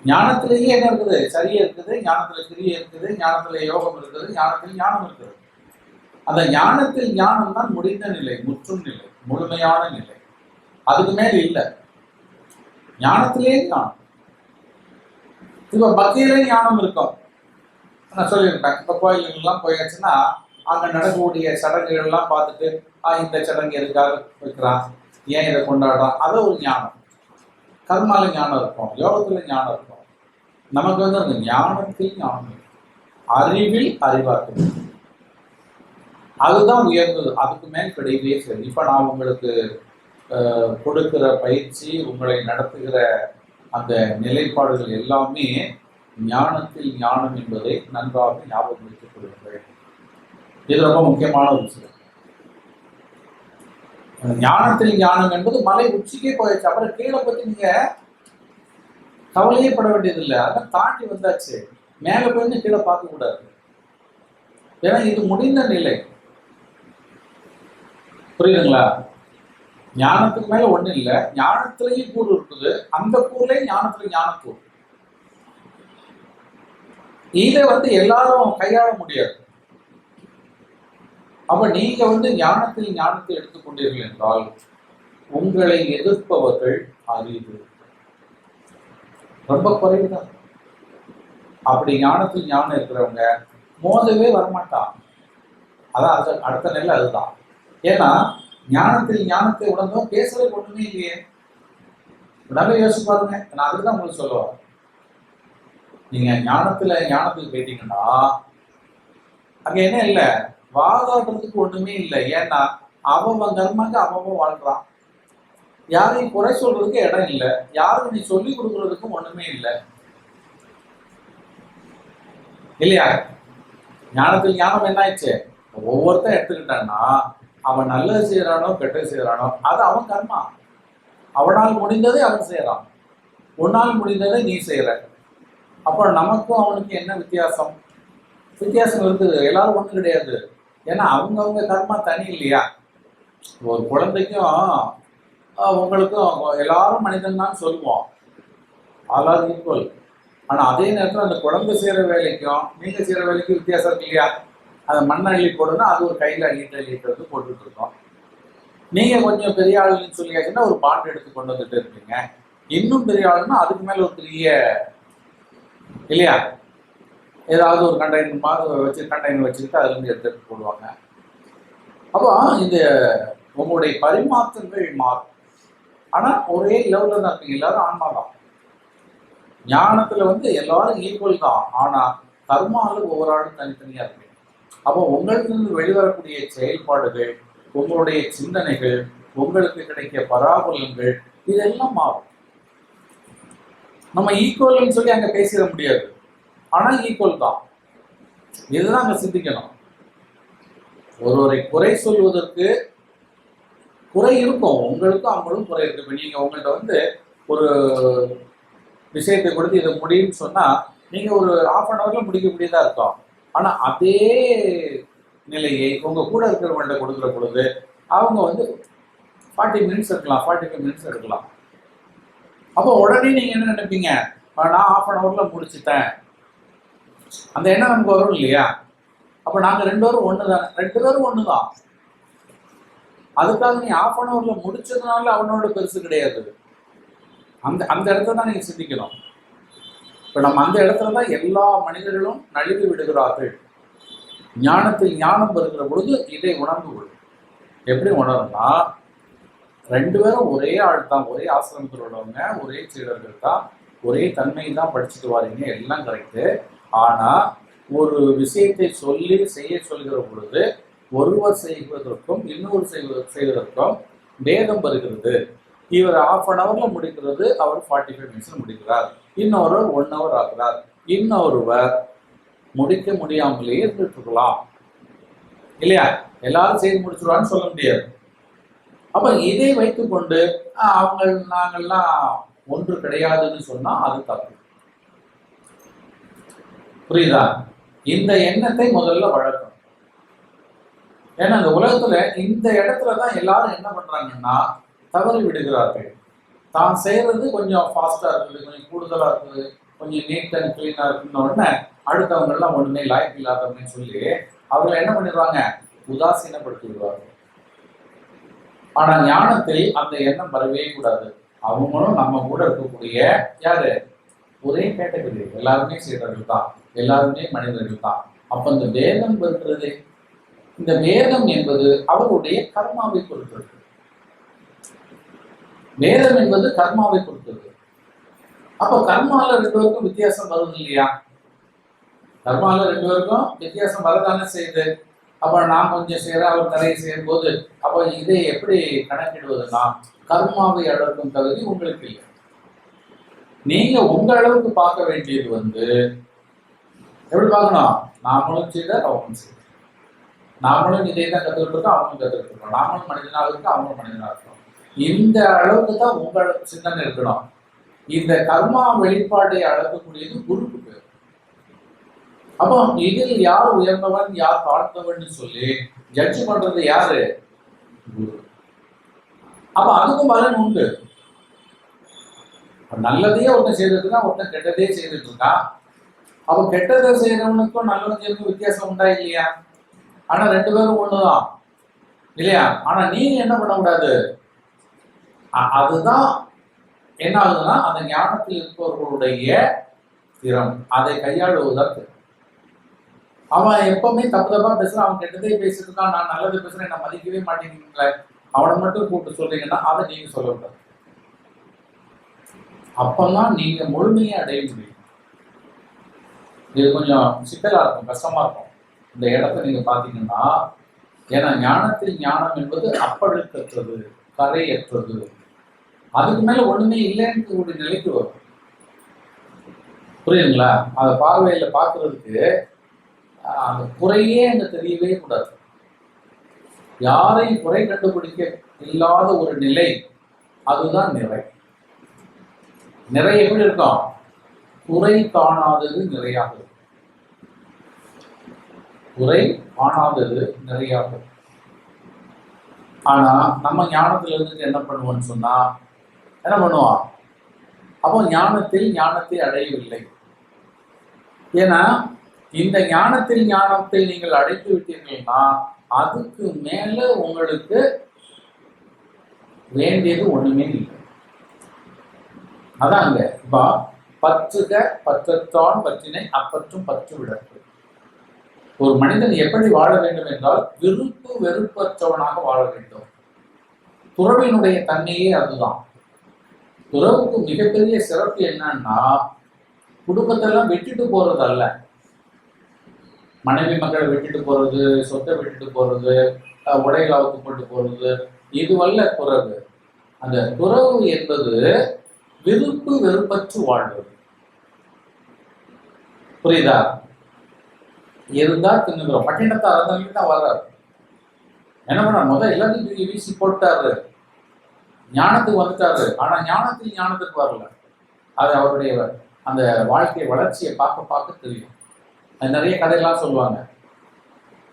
ஞானத்திலேயே என்ன இருக்குது? சரியா இருக்குது, ஞானத்துல கிரியை இருக்குது, ஞானத்துல யோகம் இருக்குது, ஞானத்தில் ஞானம் இருக்குது. அந்த ஞானத்தில் ஞானம் தான் முடிந்த நிலை, முற்றும் நிலை, முழுமையான நிலை. அதுக்கு மேல இல்லை. ஞானத்திலேயே ஞானம். இப்ப பக்தியிலே ஞானம் இருக்கும். நான் சொல்லியிருப்பேன், இப்ப கோயிலுக்கெல்லாம் போயாச்சுன்னா அங்க நடக்கக்கூடிய சடங்குகள் எல்லாம் பார்த்துட்டு இந்த சடங்கு எதுக்காக வைக்கிறான், ஏன் இதை கொண்டாடுறான், அது ஒரு ஞானம். கர்மால ஞானம் இருக்கும், யோகத்துல ஞானம் இருக்கும். நமக்கு வந்து அந்த ஞானத்தில் ஞானம், அறிவில் அறிவாக்கும், அதுதான் உயர்ந்தது. அதுக்கு மேல் கிடையவே சரி. இப்ப நான் உங்களுக்கு கொடுக்கிற பயிற்சி, உங்களை நடத்துகிற அந்த நிலைப்பாடுகள் எல்லாமே ஞானத்தில் ஞானம் என்பதை நன்றாக ஞாபகம் வைத்துக் கொள்ளுங்கள். இது ரொம்ப முக்கியமான ஒரு விஷயம். ஞானத்தில் ஞானம் என்பது மலை உச்சிக்கே போயாச்சு, அப்புறம் கீழே பத்தி நீங்க கவலையே பட வேண்டியதில்லை. அதான் தாண்டி வந்தாச்சு. மேல போய் கீழே பார்க்க கூடாது. ஏன்னா இது முடிந்த நிலை. புரியுதுங்களா? ஞானத்துக்கு மேல ஒண்ணு இல்லை, ஞானத்திலேயும் கூறு இருக்குது, அந்த கூறுலயும் ஞானத்துல ஞானக்கூறு. இதை வந்து எல்லாரும் கையாள முடியாது. அப்ப நீங்க வந்து ஞானத்தில் ஞானத்தை எடுத்துக்கொண்டீர்கள் என்றால் உங்களை எதிர்ப்பவர்கள் அறிவு ரொம்ப குறைவுதான். அப்படி ஞானத்தில் ஞானம் இருக்கிறவங்க மோதவே வரமாட்டான். அதான் அடுத்த நிலை அதுதான். ஏன்னா ஞானத்தில் ஞானத்தை உணர்ந்தோம் பேசுறது ஒண்ணுமே இல்லையே. நல்லா யோசிச்சு பாருங்க. நான் அதுதான் உங்களுக்கு சொல்லுவேன். நீங்க ஞானத்துக்கு போயிட்டீங்கன்னா அங்க என்ன இல்லை, வாதாடுறதுக்கு ஒண்ணுமே இல்லை. ஏன்னா அவன் கர்மாங்க அவன் வாழ்றான். யாரையும் குறை சொல்றதுக்கு இடம் இல்லை, யாரும் நீ சொல்லி கொடுக்கறதுக்கும் ஒண்ணுமே இல்லை இல்லையா? ஞானத்தில் ஞானம் என்ன ஆயிடுச்சு, ஒவ்வொருத்தன் எடுத்துக்கிட்டான்னா அவன் நல்லது செய்யறானோ கெட்டது செய்யறானோ அது அவன் கர்மா. அவனால் முடிந்ததை அவன் செய்யறான், உன்னால் முடிந்ததை நீ செய்யற. அப்ப நமக்கும் அவனுக்கு என்ன வித்தியாசம்? வித்தியாசம் இருக்குது. எல்லாரும் ஒண்ணு கிடையாது. ஏன்னா அவங்க கர்மா தனி இல்லையா? ஒரு குழந்தைக்கும் உங்களுக்கும் எல்லாரும் மனிதன் தான் சொல்லுவோம், எல்லாரும் ஈக்குவல். ஆனா அதே நேரத்தில் அந்த குழந்தை செய்யற வேலைக்கும் நீங்க செய்யற வேலைக்கும் வித்தியாசம் இருக்கு இல்லையா? அதை மண் அள்ளி போடுனா அது ஒரு கையில அள்ளிட்டு வந்து போட்டுட்டு இருக்கோம். நீங்க கொஞ்சம் பெரிய ஆளுன்னு சொல்லியாச்சுன்னா ஒரு பாண்ட் எடுத்து கொண்டு வந்துட்டு இருக்கீங்க. இன்னும் பெரிய ஆளுன்னா அதுக்கு மேல ஒரு பெரிய இல்லையா, ஏதாவது ஒரு கண்டெய்னர் வச்சுக்கிட்டு அதுல இருந்து எடுத்துட்டு போடுவாங்க. அப்போ இந்த உங்களுடைய பரிமாற்றங்கள் மாறும். ஆனா ஒரே லெவல்ல தான் இருப்பீங்க, எல்லாரும் ஆன்மா தான். ஞானத்துல வந்து எல்லாரும் ஈக்குவல் தான், ஆனா கர்மாவில் ஒவ்வொரு ஆளும் தனித்தனியா இருக்கு. அப்போ உங்களுக்கு இருந்து வெளிவரக்கூடிய செயல்பாடுகள், உங்களுடைய சிந்தனைகள், உங்களுக்கு கிடைக்கிற பராபலங்கள் இதெல்லாம் மாறும். நம்ம ஈக்குவல்னு சொல்லி அங்க பேசிட முடியாது, ஆனா ஈக்குவல் தான். இதுதான் அங்க சிந்திக்கணும். ஒருவரை குறை சொல்வதற்கு குறை இருக்கும், உங்களுக்கும் அவங்களும் குறை இருக்கு. இப்ப நீங்க உங்கள்கிட்ட வந்து ஒரு விஷயத்தை கொடுத்து இதை முடியும்னு சொன்னா நீங்க ஒரு 1/2 hourல முடிக்கக்கூடியதா இருக்கும். ஆனா அதே நிலையை உங்க கூட இருக்கிறவங்கள்ட்ட கொடுக்குற பொழுது அவங்க வந்து 40 minutes இருக்கலாம், 45 minutes எடுக்கலாம். அப்போ உடனே நீங்க என்ன நினைப்பீங்க, நான் 1/2 hourல முடிச்சுட்டேன், அந்த எண்ணம் நமக்கு வரும் இல்லையா? அப்ப நாங்க 2 பேரும் ஒண்ணுதான், 2 பேரும் ஒண்ணுதான். அதுக்காக நீ 1/2 hourல முடிச்சதுனால அவனோட பெருசு கிடையாது. அந்த இடத்துல தான் நீங்க சிந்திக்கணும். இப்ப நம்ம அந்த இடத்துல தான் எல்லா மனிதர்களும் நழுவி விடுகிறார்கள். ஞானத்தில் ஞானம் வருகிற பொழுது இதை உணர்ந்து கொள்ளும். எப்படி உணரும்னா 2 பேரும் ஒரே ஆள் தான், ஒரே ஆசிரமத்தில் உள்ளவங்க, ஒரே சீடர்கள் தான், ஒரே தன்மை தான் படிச்சுட்டு வாரீங்க, எல்லாம் கரெக்டு. ஆனா ஒரு விஷயத்தை சொல்லி செய்ய சொல்கிற பொழுது ஒருவர் செய்வதற்கும் இன்னொரு செய்வதற்கும் பேதம் வருகிறது. இவர் 1/2 hourல முடிக்கிறது, அவர் 45 minutes முடிக்கிறார். இன்னொருவர் 1 hour ஆகிறார். இன்னொருவர் முடிக்க முடியாமலேயே இருந்துட்டு இருக்கலாம் இல்லையா? எல்லாரும் செய்து முடிச்சுருவான்னு சொல்ல முடியாது. அப்ப இதை வைத்துக்கொண்டு அவங்க நாங்கள்லாம் ஒன்று கிடையாதுன்னு சொன்னா அது தப்பு. புரியுதா? இந்த எண்ணத்தை முதல்ல வளர்க்கணும். ஏன்னா இந்த உலகத்துல இந்த இடத்துலதான் எல்லாரும் என்ன பண்றாங்கன்னா தவறி விடுகிறார்கள். தான் செய்யறது கொஞ்சம் ஃபாஸ்டா இருக்குது, கொஞ்சம் கூடுதலா இருக்குது, கொஞ்சம் நீட் அண்ட் கிளீனா இருக்குன்னு உடனே அடுத்தவங்க எல்லாம் ஒண்ணுமே லாய்க்கு இல்லாதவங்கன்னு சொல்லி அவங்களை என்ன பண்ணிடுவாங்க, உதாசீனப்படுத்தி விடுவாங்க. ஆனா ஞானத்தில் அந்த எண்ணம் வரவே கூடாது. அவங்களும் நம்ம கூட இருக்கக்கூடிய யாரு, ஒரே கேட்டகரி, எல்லாருமே சீடர்கள் தான், எல்லாருமே மனிதர்கள் தான். அப்ப இந்த வேதம் வருகிறது, இந்த வேதம் என்பது அவருடைய கர்மாவை பொறுத்தது. வேதம் என்பது கர்மாவை பொறுத்தது. அப்ப கர்மால ரெண்டு பேருக்கும் வித்தியாசம் வருது இல்லையா? கர்மால ரெண்டு பேருக்கும் வித்தியாசம் வரதானே செய்யுது. அப்ப நான் கொஞ்சம் செய்யறேன், அவர் நிறைய செய்யும் போது அப்ப இதை எப்படி கணக்கிடுவதுன்னா, கர்மாவை அடக்கும் தகுதி உங்களுக்கு இல்லை. நீங்க உங்க அளவுக்கு பார்க்க வேண்டியது எப்படி பார்க்கணும், நாமளும் செய்த அவங்களும் செய்த, நாமளும் இதை தான் கத்துக்கிட்டு இருக்கோம், அவங்களும் கத்துக்கிட்டு இருக்கோம், நாமளும் மனிதனாக இருக்கோம், அவங்களும் மனிதனாக இருக்கோம். இந்த அளவுக்கு தான் உங்க சிந்தனை இருக்கணும். இந்த கர்மா வெளிப்பாட்டை அளக்கக்கூடியது குருக்கு பேர். அப்போ இதில் யார் உயர்ந்தவன் யார் தாழ்ந்தவன் சொல்லி ஜட்ஜ் பண்றது யாரு, குரு. அப்ப அதுக்கும் பலன் உண்டு. நல்லதையே ஒருத்தன் செய்துட்டு இருக்கான், ஒருத்தன் கெட்டதே செய்துட்டு இருக்கான். அப்ப கெட்டதை செய்யறவனுக்கும் நல்லவன் செய்யறதுக்கும் வித்தியாசம் உண்டா இல்லையா? ஆனா ரெண்டு பேரும் ஒண்ணுதான் இல்லையா? ஆனா நீங்க என்ன பண்ணக்கூடாது, அதுதான் என்ன ஆகுதுன்னா அந்த ஞானத்தில் இருப்பவர்களுடைய திறம், அதை கையாளுவதற்கு. அவன் எப்பவுமே தப்பு தப்பா பேசுறான், அவன் கெட்டதே பேசிட்டு இருக்கான், நான் நல்லது பேசுறேன், நான் மதிக்கவே மாட்டேங்கிறீங்களே, அவனை மட்டும் கூப்பிட்டு சொல்றீங்கன்னா அதை நீங்க சொல்லக்கூடாது. அப்பதான் நீங்க முழுமையை அடைய முடியும். இது கொஞ்சம் சிக்கலா இருக்கும், கஷ்டமா இருக்கும் இந்த இடத்த நீங்க பாத்தீங்கன்னா. ஏன்னா ஞானத்தில் ஞானம் என்பது அப்பழுக்கற்றது, கரையற்றது, அதுக்கு மேல ஒண்ணுமே இல்லைன்னு ஒரு நிலைக்கு வரும். புரியுதுங்களா? அந்த பார்வையில பாக்குறதுக்கு அந்த குறையே அங்க தெரியவே கூடாது. யாரையும் குறை கண்டுபிடிக்க இல்லாத ஒரு நிலை, அதுதான் நிறை. நிறை எப்படி இருக்கும், குறை காணாதது நிறையாக, குறை காணாதது நிறையாக. ஆனா நம்ம ஞானத்துல இருந்து என்ன பண்ணுவோம்னு சொன்னா என்ன பண்ணுவான், அப்போ ஞானத்தில் ஞானத்தை அடையவில்லை. ஏன்னா இந்த ஞானத்தில் ஞானத்தை நீங்கள் அடைத்து விட்டீர்கள்னா அதுக்கு மேல உங்களுக்கு வேண்டியது ஒண்ணுமே இல்லை. அதாங்க இப்ப பற்றுக பற்றத்தான் பற்றினை அப்பற்றும் பற்று விடற்கு. ஒரு மனிதன் எப்படி வாழ வேண்டும் என்றால் விருப்பு வெறுப்பற்றவனாக வாழ வேண்டும். துறவினுடைய தன்மையே அதுதான். துறவுக்கு மிகப்பெரிய சிறப்பு என்னன்னா குடும்பத்தெல்லாம் விட்டுட்டு போறது அல்ல, மனைவி மக்களை விட்டுட்டு போறது, சொத்தை விட்டுட்டு போறது, உடைகளை அவுத்து போட்டு போறது, இதுவல்ல துறவு. அந்த துறவு என்பது விருப்பு வெறுப்பற்று வாழ்வது. புரியுதா? இருந்தா தின்னுக்கிறோம். பட்டினத்தார் இருந்தாலும் தான் வர்றாரு. என்ன பண்ண, முதல் எல்லாத்தையும் வீசி போட்டாரு, ஞானத்துக்கு வந்துட்டாரு. ஆனா ஞானத்தில் ஞானத்துக்கு வரல. அது அவருடைய அந்த வாழ்க்கை வளர்ச்சியை பார்க்க பார்க்க தெரியும். அது நிறைய கதையெல்லாம் சொல்லுவாங்க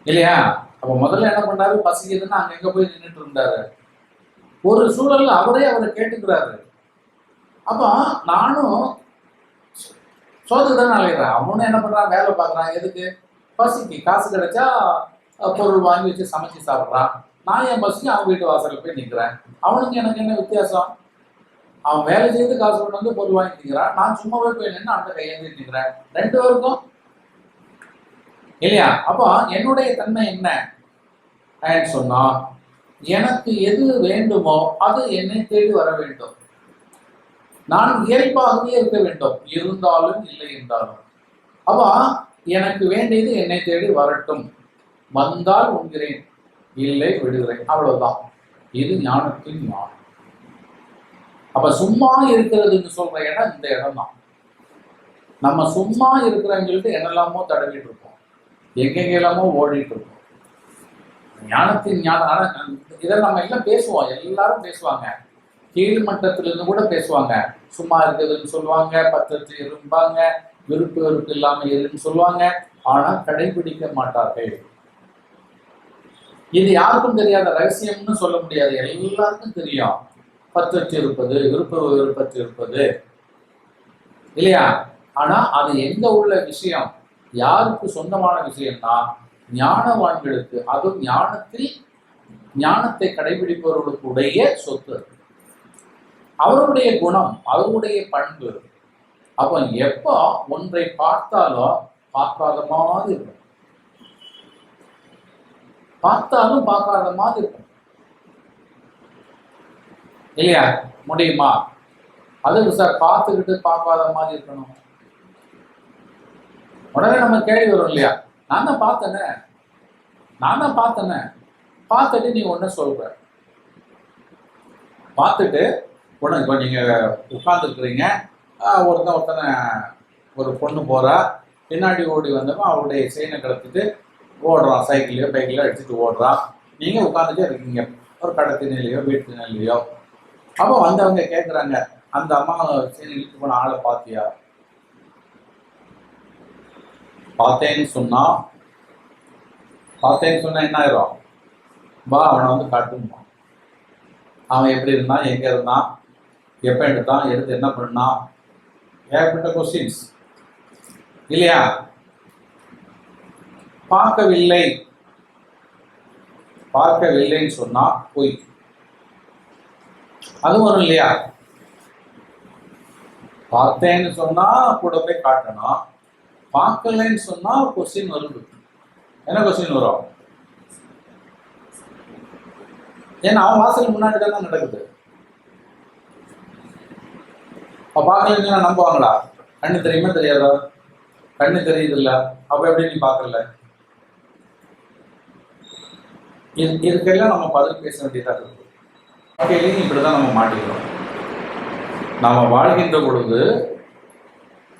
இல்லையா? அப்ப முதல்ல என்ன பண்ணாரு, பசிக்குதுன்னா அங்க எங்க போய் நின்றுட்டு இருந்தாரு. ஒரு சூழல்ல அவரை கேட்டுக்கிறாரு. அப்ப நானும் சோதனை அலைகிறேன். அவனும் என்ன பண்றான், வேலை பார்க்கறான். எதுக்கு? பசிக்கு. காசு கிடைச்சா பொருள் வாங்கி வச்சு சமைச்சு சாப்பிட்றான். நான் என் பசிக்கு அவன் வீட்டு வாசலில் போய் நிற்கிறேன். அவனுக்கு எனக்கு என்ன வித்தியாசம்? அவன் வேலை செய்து காசு கொண்டு வந்து பொருள் வாங்கி நிற்கிறான், நான் சும்மாவே போய் நின்று அந்த கையேந்தி நிற்கிறேன். ரெண்டு பேருக்கும் இல்லையா? அப்போ என்னுடைய தன்மை என்ன சொன்னா, எனக்கு எது வேண்டுமோ அது என்னை தேடி வர வேண்டும். நான் இயல்பாகவே இருக்க வேண்டும், இருந்தாலும் இல்லை என்றாலும். அப்போ எனக்கு வேண்டியது என்னை தேடி வரட்டும், வந்தால் உண்கிறேன், இல்லை விடுகிறேன், அவ்வளவுதான். இது ஞானத்தின் ஞானம். அப்ப சும்மா இருக்கிறதுன்னு சொல்ற இடம் இந்த இடம் தான். நம்ம சும்மா இருக்கிறவங்களுக்கு என்னெல்லாமோ தடவிட்டு இருக்கோம், எங்கெங்கெல்லாமோ ஓடிட்டு இருக்கோம். ஞானத்தின் ஞானம். ஆனா இதை நம்ம எல்லாம் பேசுவோம், எல்லாரும் பேசுவாங்க. கீழ் மட்டத்திலிருந்து கூட பேசுவாங்க. சும்மா இருக்குதுன்னு சொல்லுவாங்க, பத்தத்து இருப்பாங்க, விருப்பு வெறுப்பு இல்லாம இருன்னு சொல்லுவாங்க. ஆனா கடைபிடிக்க மாட்டார்கள். இது யாருக்கும் தெரியாத ரகசியம்னு சொல்ல முடியாது, எல்லாருக்கும் தெரியும். பற்றற்று இருப்பது, விருப்ப விருப்பற்று இருப்பது இல்லையா? ஆனா அது எங்க உள்ள விஷயம், யாருக்கு சொந்தமான விஷயம்னா ஞானவான்களுக்கு, அதுவும் ஞானத்தை கடைபிடிப்பவர்களுக்கு உடைய சொத்து, அவருடைய குணம், அவருடைய பண்பு. அப்ப எப்போ ஒன்றை பார்த்தாலும் பார்க்காத மாதிரி இருக்கும், பார்த்தாலும் பார்க்காத மாதிரி இருக்கும் இல்லையா? முடியுமா? அதுக்கு சார் பார்த்துக்கிட்டு பார்க்காத மாதிரி இருக்கணும். உடனே நம்ம கேள்வி வரும் இல்லையா, நான் தான் பார்த்தேனே, பார்த்துட்டு நீ ஒன்று சொல்ற, பார்த்துட்டு உடனே இப்போ நீங்க உட்கார்ந்துருக்குறீங்க, ஒருத்தனை ஒரு பொண்ணு போறா, பின்னாடி ஓடி வந்தவன் அவருடைய செயினை கடத்திட்டு ஓடுறான், சைக்கிளையோ பைக்கிலையோ எடுத்துட்டு ஓடுறான். நீங்க உட்காந்துட்டே இருக்கீங்க ஒரு கடை திணையிலையோ வீட்டு திணையிலையோ. அப்போ வந்தவங்க கேட்குறாங்க, அந்த அம்மா செயினை இழுத்து போன ஆளை பார்த்தியா? பார்த்தேன்னு சொன்னா என்ன ஆயிரும்? வா அவனை வந்து காட்டுமா, அவன் எப்படி இருந்தான், எங்க இருந்தான், எப்ப எடுத்தான், எடுத்து என்ன பண்ணான், ஏற்பட்ட கொஸ்டின்ஸ் இல்லையா? பார்க்கவில்லைன்னு சொன்னா பொய், அது வரும் இல்லையா? பார்த்தேன்னு சொன்னா கூட போய் காட்டணும், பார்க்கலன்னு சொன்னா கொஸ்டின் வருது. என்ன கொஸ்டின் வரும்? ஏன்னா அவன் வாசல் முன்னாடி தான் நடக்குது. பார்க்கலன்னு நம்புவாங்களா? கண்ணு தெரியுமா தெரியாதா? கண்ணு தெரியுது இல்ல, அப்ப எப்படி நீ பார்க்கல? இதுக்கெல்லாம் நம்ம பதில் பேச வேண்டியதா இருக்கு. வாழ்க்கையிலையும் இப்படிதான் நம்ம மாட்டிக்கிறோம். நாம வாழ்கின்ற பொழுது,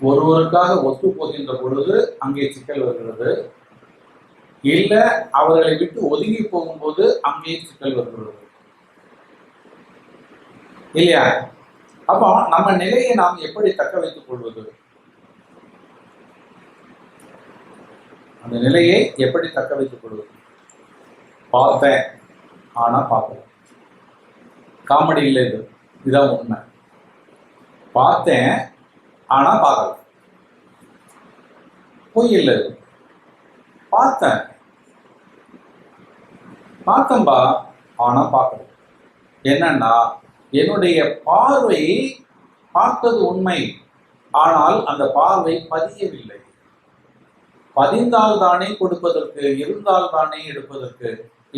ஒருவருக்காக ஒத்து போகின்ற பொழுது அங்கே சிக்கல் வருகிறது, இல்ல அவர்களை விட்டு ஒதுங்கி போகும்போது அங்கே சிக்கல் வருகிறது இல்லையா? அப்போ நம்ம நிலையை நாம் எப்படி தக்க வைத்துக் கொள்வது? அந்த நிலையை எப்படி தக்க வைத்துக் கொள்வது? பார்த்தேன் ஆனா பார்க்கல. காமெடி இல்லை, இதுதான் உண்மை. பார்த்தேன் ஆனா பார்க்கல, பொய் இல்லை. பார்த்தேன்பா ஆனா பார்க்கல. என்னன்னா, என்னுடைய பார்வை பார்த்தது உண்மை, ஆனால் அந்த பார்வை பதியவில்லை. பதிந்தால் தானே கொடுப்பதற்கு, இருந்தால் தானே எடுப்பதற்கு.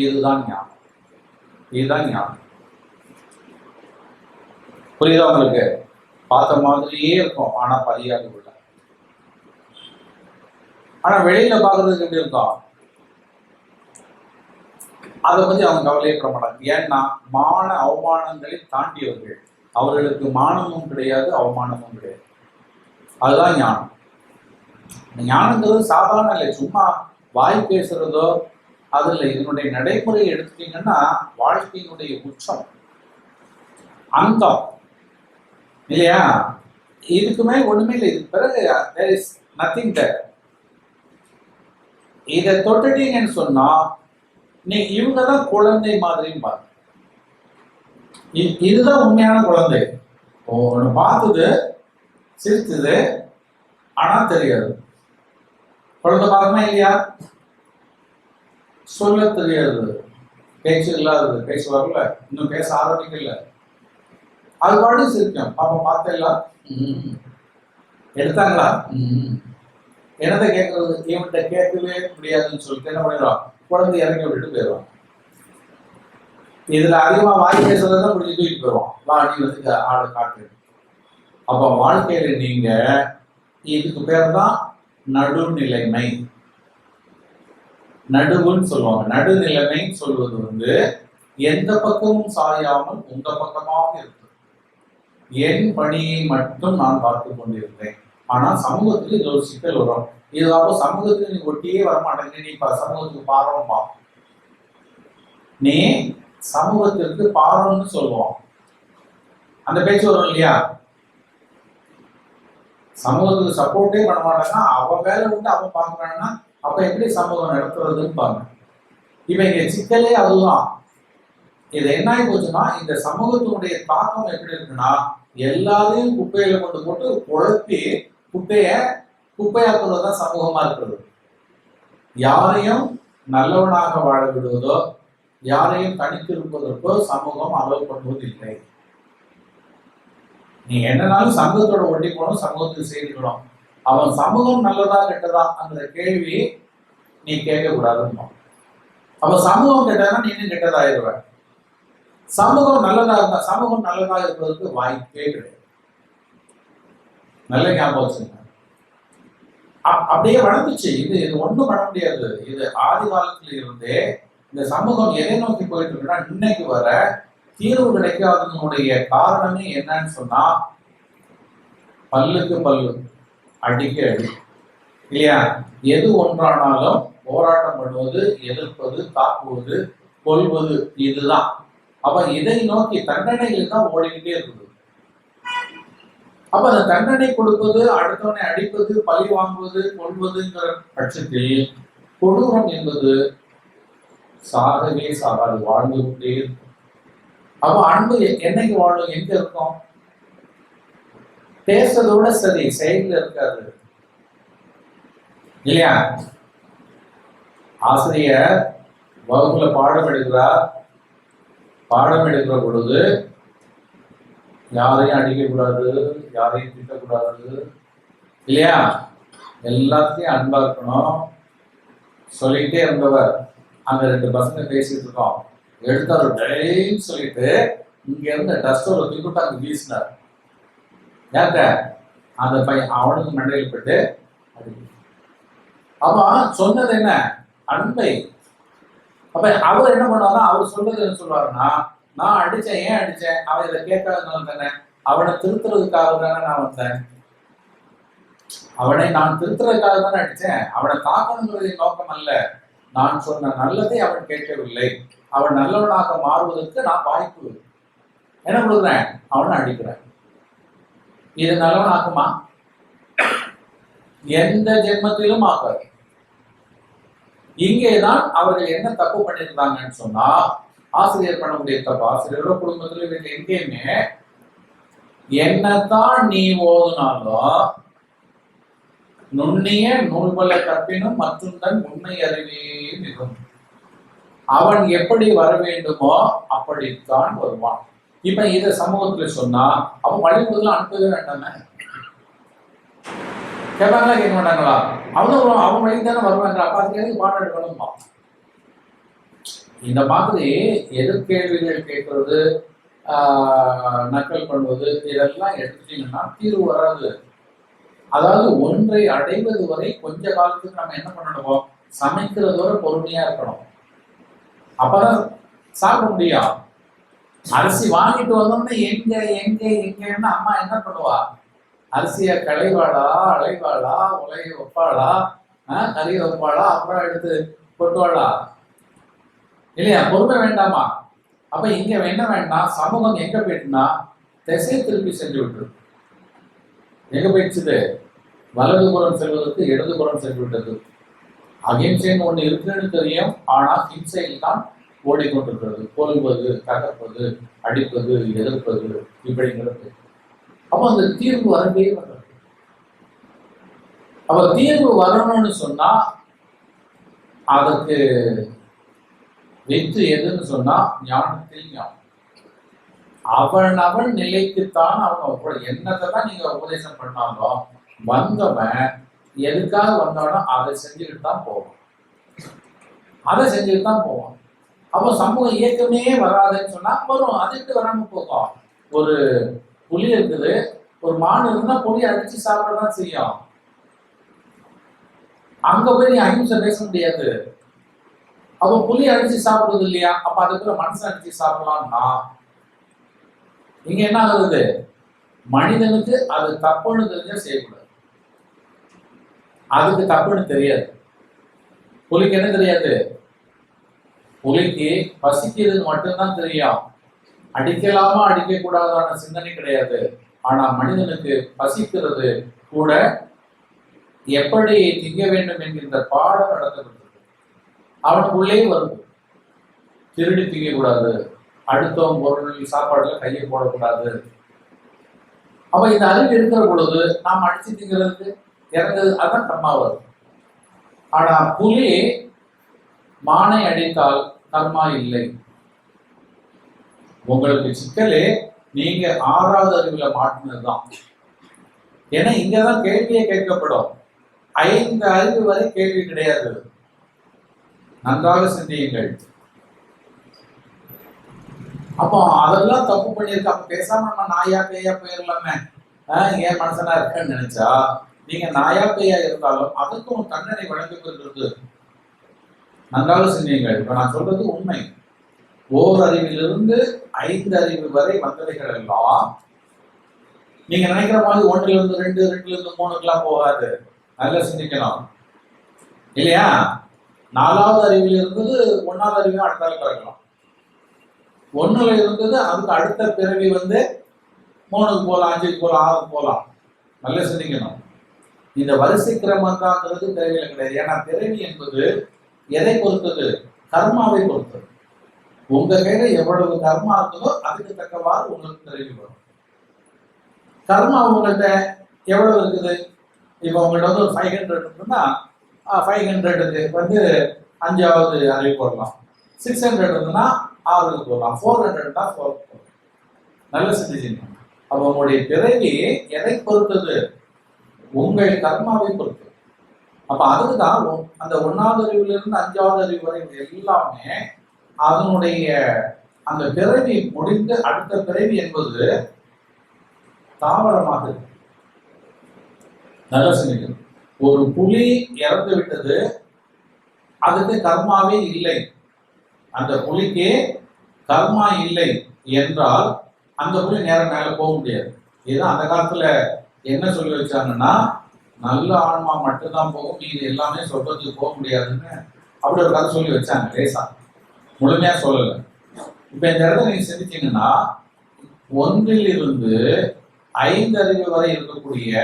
இதுதான் ஞானம். புரியுதா உங்களுக்கு? பார்த்த மாதிரியே இருக்கும், ஆனா பதியாது உள்ள. ஆனா வெளியில பாக்குறதுக்கு எப்படி இருக்கும், அதை பத்தி அவங்க கவலையே பட மாட்டாங்க. ஏன்னா மான அவமானங்களை தாண்டியவர்கள், அவர்களுக்கு மானமும் கிடையாது, அவமானமும் கிடையாது. அதுதான் ஞானம். ஞானங்கிறது சாதாரண இல்லை, சும்மா வாய் பேசுறதோ அது இல்லை. இதனுடைய நடைமுறையை எடுத்துட்டீங்கன்னா வாழ்க்கையினுடைய உச்சம், அந்தம் இல்லையா? இதுக்குமே ஒண்ணுமே இல்லை. இதுக்கு பிறகு there is nothing there. இதை தொட்டுட்டீங்கன்னு சொன்னா நீ இவங்கதான் குழந்தை மாதிரியும் பாருங்க. இதுதான் உண்மையான குழந்தை. ஒன்று பார்த்தது, சிரித்தது, ஆனா தெரியாது. குழந்தை பார்க்கணுமா இல்லையா? சொல்ல தெரியாது, பேச்சு இல்லாதது, பேச்சு வரல, இன்னும் பேச ஆரம்பிக்கல, அது பாடி சிரிக்கும். பாப்பா பார்த்தேன், எடுத்தாங்களா, என்னதை கேட்கறது, இவன்கிட்ட கேட்கவே முடியாதுன்னு சொல்லிட்டு என்ன பண்ணிடுவான், குழந்தை இறங்கி விட்டுட்டு போயிடுவான். இதுல அதிகமா வாய் பேசுறதுதான் முடிஞ்சு தூக்கிட்டு போயிடுவான். வா நீ வந்து ஆளை காட்டு. அப்ப வாழ்க்கையில நீங்க இதுக்கு பேர் தான் நடுநிலைமை. நடுவுன்னு சொல்லுவாங்க. நடுநிலைமைன்னு சொல்வது வந்து எந்த பக்கமும் சாயாமல் உங்க பக்கமாக இருக்கு. என் பணியை மட்டும் நான் பார்த்து கொண்டிருந்தேன். ஆனா சமூகத்துக்கு இது ஒரு சிக்கல் வரும். இது அப்போ சமூகத்துக்கு நீ ஒட்டியே வரமாட்டேங்க, நீ சமூகத்துக்கு பாரமா. நீ சமூகத்திற்கு பாரம்னு சொல்லுவோம். அந்த பேச்சு வரும் இல்லையா? சமூகத்துக்கு சப்போர்ட்டே பண்ண மாட்டாங்கன்னா அவன் வேலை விட்டு அவன் பாக்குறான்னா அப்ப எப்படி சமூகம் நடத்துறதுன்னு பாருங்க. இப்ப இங்க சிக்கலே அதுதான். இது என்ன ஆகி போச்சுன்னா, இந்த சமூகத்தினுடைய தாக்கம் எப்படி இருக்குன்னா, எல்லாரையும் குப்பையில கொண்டு போட்டு குழப்பி குப்பையாக்குறதுதான் சமூகமா இருக்கிறது. யாரையும் நல்லவனாக வாழ விடுவதோ யாரையும் தனித்திருப்பதற்கோ சமூகம் அலோவ் பண்ணுவது இல்லை. நீ என்னன்னாலும் சமூகத்தோட ஒட்டி போனோம், சமூகத்துக்கு சேர்க்கணும். அவன் சமூகம் நல்லதா கெட்டதா அந்த கேள்வி நீ கேட்க கூடாதுன்னு. அவன் சமூகம் கெட்டதா நீனும் கெட்டதாயிருவ. சமூகம் நல்லதா இருந்தா சமூகம் நல்லதா இருப்பதற்கு வாய்ப்பே கிடையாது. நல்ல ஞாபகம் வச்சுங்க. அப்படியே வளர்ந்துச்சு. இது ஒண்ணும் பண்ண முடியாது. இது ஆதி காலத்துல இருந்தே இந்த சமூகம் எதை நோக்கி போயிட்டு இருக்குன்னா, இன்னைக்கு வர தீர்வு கிடைக்காதனுடைய காரணமே என்னன்னு சொன்னா, பல்லுக்கு பல்லு, அடிக்கு அடி இல்லையா? எது ஒன்றானாலும் போராட்டம் பண்ணுவது, எதிர்ப்பது, தாக்குவது, கொள்வது, இதுதான். அப்ப இதை நோக்கி தண்டனையில் தான் ஓடிக்கிட்டே இருக்குது. அப்ப அந்த தண்டனை கொடுப்பது, அடுத்தவனை அடிப்பது, பழி வாங்குவது, கொள்வதுங்கிற பட்சத்தில் கொடூரம் என்பது சாகவே சாகாது, வாழ்ந்து கொண்டே இருக்கும். அப்ப அன்பு என்னைக்கு வாழும்? எங்க இருக்கும்? பேசுறதோட சரி, செயல்ல இருக்காது இல்லையா? ஆசிரியர் வகுப்புல பாடம் எடுக்கிறார். பாடம் எடுக்கிற பொழுது யாரையும் அடிக்கக்கூடாது, யாரையும் திட்டக்கூடாது இல்லையா? எல்லாத்தையும் அன்பா இருக்கணும் சொல்லிட்டே இருந்தவர். அங்க 2 பசங்க பேசிட்டு இருக்கோம். எடுத்தாரு டேன்னு சொல்லிட்டு இங்க இருந்து டஸ்டோட தூக்கிட்டு அங்க வீசினார். யார்கிட்ட? அந்த பையன். அவனுக்கு மண்டையில் போட்டு அவன் சொன்னது என்ன? அன்பை. அப்ப அவர் என்ன பண்ணுவாருன்னா, அவர் சொல்றது என்ன சொல்லுவாருன்னா, நான் அடிச்சேன், ஏன் அடிச்சேன்? அவன் இதை கேட்காதனால தானே, அவனை திருத்துறதுக்காக தானே நான் வந்தேன். அவனை நான் திருத்துறதுக்காக தானே அடிச்சேன். அவனை தாக்கணுங்கிறது நோக்கம் அல்ல. நான் சொன்ன நல்லதை அவன் கேட்கவில்லை. அவன் நல்லவனாக மாறுவதற்கு நான் வாய்ப்பு என்ன கொடுக்குறேன்? அவனை அடிக்கிறேன். இது நல்லவனாக்குமா? எந்த ஜென்மத்திலும் ஆகாது. இங்கேதான் அவர்கள் என்ன தப்பு பண்ணியிருந்தாங்கன்னு சொன்னா, ஆசிரியர் பண்ணக்கூடிய தப்பு. ஆசிரியரோட குடும்பத்துல இவங்க எங்கேயுமே என்னத்தான் நீ ஓதுனாலும் நுண்ணிய நூல்பல கற்பினும் மற்றும் தன் உண்மை அறிவே மிகும். அவன் எப்படி வர வேண்டுமோ அப்படித்தான் வருவான். இப்ப இத சமூகத்துல சொன்னா அவன் வழிபடுதல அனுப்பவே வேண்டாமே. கேட்பாங்களா கேட்க மாட்டாங்களா? அவன் வழி தானே வருவாங்க. அப்ப அதுக்கு பாடம் எடுக்கணுமா? இந்த மாதிரி எதிர்கேள்விகள் கேட்கறது, நக்கல் பண்ணுவது, இதெல்லாம் எடுத்துட்டீங்கன்னா தீர்வு வராது. அதாவது ஒன்றை அடைவது வரை கொஞ்ச காலத்துக்கு நம்ம என்ன பண்ணணும்? சமைக்கிறதோட பொறுமையா இருக்கணும். அப்பதான் சாப்பிட முடியும். அரிசி வாங்கிட்டு வந்தோம்னா எங்க எங்க எங்கன்னு அம்மா என்ன பண்ணுவா? அரிசிய களைவாளா, அலைவாளா, உலைய வைப்பாளா, கறிய வைப்பாளா, அப்புறம் எடுத்து கொட்டுவாளா இல்லையா? பொறுமை வேண்டாமா? அப்ப இங்க என்ன வேண்டாம்? சமூகம் எங்க போயிட்டுனா திசை திருப்பி சென்று விட்டு எங்க போயிடுச்சுது? வலதுபுறம் செல்வதற்கு இடதுபுறம் சென்று விட்டது. அகிம்சைன்னு ஒண்ணு இருக்குன்னு தெரியும். ஆனா ஹிம்சையில் தான் ஓடிக்கொண்டிருக்கிறது. கொல்வது, தகர்ப்பது, அடிப்பது, எதிர்ப்பது, இப்படிங்கிறது. அப்ப அந்த தீர்வு வரவே வர்றது. அப்ப தீர்வு வரணும்னு சொன்னா அதற்கு வெற்றி எதுன்னு சொன்னா ஞானத்தில் ஞானம். அவன் நிலைக்குத்தான் அவன் என்னதான் நீங்க உபதேசம் பண்ணாலும் வந்தவன் எதுக்காக வந்தாலும் அதை செஞ்சுக்கிட்டு தான் போவான். அதை செஞ்சுக்கிட்டு தான் போவான். அப்போ சமூக இயக்கமே வராதுன்னு சொன்னா வரும். அதுக்கு வராம போகும். ஒரு புலி இருக்குது, ஒரு மான் இருந்தா புலியை அடிச்சு சாப்பிடதான் செய்யும். அங்க போய் நீ அஹிம்சை பேச முடியாது. அப்ப புலி அடிச்சு சாப்பிடுறது இல்லையா? அப்ப அதுக்குள்ள மனுஷன் அடிச்சு சாப்பிடலாம்னா இங்க என்ன ஆகுது? மனிதனுக்கு அது தப்புன்னு தெரிஞ்சா செய்யக்கூடாது. அதுக்கு தப்புன்னு தெரியாது. புலிக்கு என்ன தெரியாது? புலிக்கு பசிக்கிறதுன்னு மட்டும்தான் தெரியும். அடிக்கலாமா அடிக்க கூடாதான சிந்தனை கிடையாது. ஆனா மனிதனுக்கு பசிக்கிறது கூட எப்படி திங்க வேண்டும் என்கின்ற பாடம் நடத்தப்பட்டது. அவனுக்குள்ளே வருது. திருடி திங்க கூடாது, அடுத்தவங்க பொருள் சாப்பாடுல கையை போடக்கூடாது. அப்ப இந்த அறிவு இருக்கிற பொழுது நாம் அடிச்சு திங்கிறதுக்கு இறந்தது அதான் கர்மா வரும். ஆனா புலி மானை அடித்தால் கர்மா இல்லை. உங்களுக்கு சிக்கலே நீங்க 6வது அறிவுல மாட்டினதுதான். ஏன்னா இங்கதான் கேள்வியே கேட்கப்படும். 5 அறிவு வரை கேள்வி கிடையாது. நன்றாக சிந்தியுங்கள். அப்போ அதெல்லாம் தப்பு பண்ணியிருக்க. அப்ப பேசாம நம்ம நாயா பேயா போயிடலாமே, ஏன் மனசனா இருக்கேன்னு நினைச்சா நீங்க நாயா பேயா இருந்தாலும் அதுக்கும் தண்டனை வழங்கப்படுகிறது. நன்றாக சிந்தியுங்கள். இப்ப நான் சொல்றது உண்மை. 1 அறிவிலிருந்து 5 அறிவு வரை வந்தவைகள் எல்லாம் நீங்க நினைக்கிற மாதிரி 1லிருந்து 2, 2லிருந்து 3க்குலாம் போகாது. நல்லா சிந்திக்கணும் இல்லையா? 4வது அறிவில் இருந்தது 1வது அறிவு அடுத்தால பிறக்கலாம். 1ல இருந்தது அதுக்கு அடுத்த பிறவி 3க்கு போகலாம், 5க்கு போகலாம், 6க்கு போகலாம். நல்லா சிந்திக்கணும். இந்த வரிசை கிரமம் தான்ங்கிறது பிறவியில கிடையாது. ஏன்னா பிறவி என்பது எதை பொறுத்தது? கர்மாவை பொறுத்தது. உங்க கையில எவ்வளவு கர்மா இருக்குதோ அதுக்கு தக்கவாறு உங்களுக்கு பிறவி வரும். கர்மா உங்கள்கிட்ட எவ்வளவு இருக்குது? இப்போ உங்கள்கிட்ட ஒரு 500 இருக்குன்னா 500க்கு 5வது அறிவு போடலாம். 600 இருக்குன்னா 6க்கு போகலாம். 400னா 4க்கு போகலாம். நல்ல சிந்திச்சிங்க. அப்போ உங்களுடைய பிறவி எதை பொறுத்தது? உங்கள் கர்மாவை பொறுத்தது. அப்ப அதுக்குதான் அந்த 1வது அறிவிலிருந்து 5வது அறிவு வரை எல்லாமே அதனுடைய அந்த பிறவி முடிந்து அடுத்த பிறவி என்பது தாவரமாக இருக்கு. நல்ல சிந்திக்கணும். ஒரு புலி இறந்து விட்டது, அதுக்கு கர்மாவே இல்லை. அந்த புலிக்கு கர்மா இல்லை என்றால் அந்த புலி நேரம் மேல போக முடியாது. இதுதான் அந்த காலத்துல என்ன சொல்லி வச்சாங்கன்னா, நல்ல ஆன்மா மட்டும்தான் போகும், நீங்க எல்லாமே சொல்றதுக்கு போக முடியாதுன்னு அப்படி ஒரு கதை சொல்லி வச்சாங்க. லேசா முழுமையா சொல்லல. இப்ப இந்த இடத்துல நீங்க சிந்திச்சீங்கன்னா 1லிருந்து 5 அறிவு வரை இருக்கக்கூடிய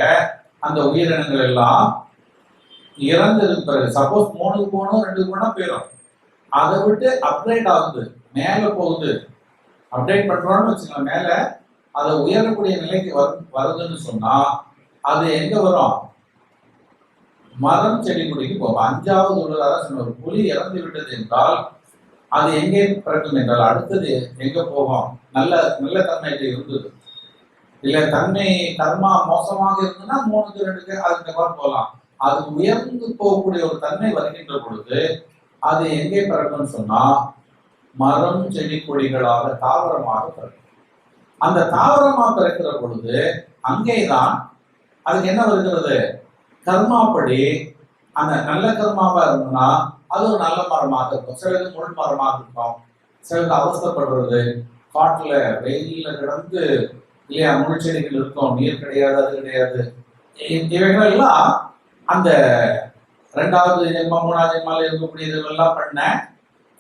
அந்த உயிரினங்கள் எல்லாம் இறந்ததுக்கு பிறகு சப்போஸ் 3க்கு போகணும் 2க்கு போனா போயிடும். அதை விட்டு அப்கிரேட் ஆகுது, மேல போகுது. அப்டேட் பண்றோம்னு வச்சுக்கோங்க, மேல அதை உயரக்கூடிய நிலைக்கு வருதுன்னு சொன்னா அது எங்க வரும்? மரம் செடி கொடிக்கு போகும். 5வது உள்ளதாக சொன்ன ஒரு புலி இறந்து விட்டது என்றால் அது எங்கே பிறக்கும் என்றால் அடுத்தது எங்க போகும்? நல்ல நல்ல தன்மையில இருந்தது இல்ல, தன்மை கர்மா மோசமாக இருந்ததுன்னா 3க்கு 2க்கு அதுக்கு போகலாம். அது உயர்ந்து போகக்கூடிய ஒரு தன்மை வருகின்ற பொழுது அது எங்கே பிறக்கும்னு சொன்னா மரம் செடி கொடிகளாக தாவரமாக பிறக்கும். அந்த தாவரமாக பிறக்கிற பொழுது அங்கேதான் அதுக்கு என்ன வருகிறது? கர்மாப்படி அந்த நல்ல கர்மாவா இருந்ததுன்னா அது ஒரு நல்ல மரமாக இருக்கும். சிலது முள் மரமாக இருக்கும். சிலது அவஸ்தைப்படுறது, காட்டுல வெயில கிடந்து இல்லையா, முள் செடிகள் இருக்கும், நீர் கிடையாது, அது கிடையாது. இவைகள் எல்லாம் அந்த 2வது ஜென்மம் 3வது ஜென்மால இருக்கக்கூடிய இதெல்லாம் பண்ண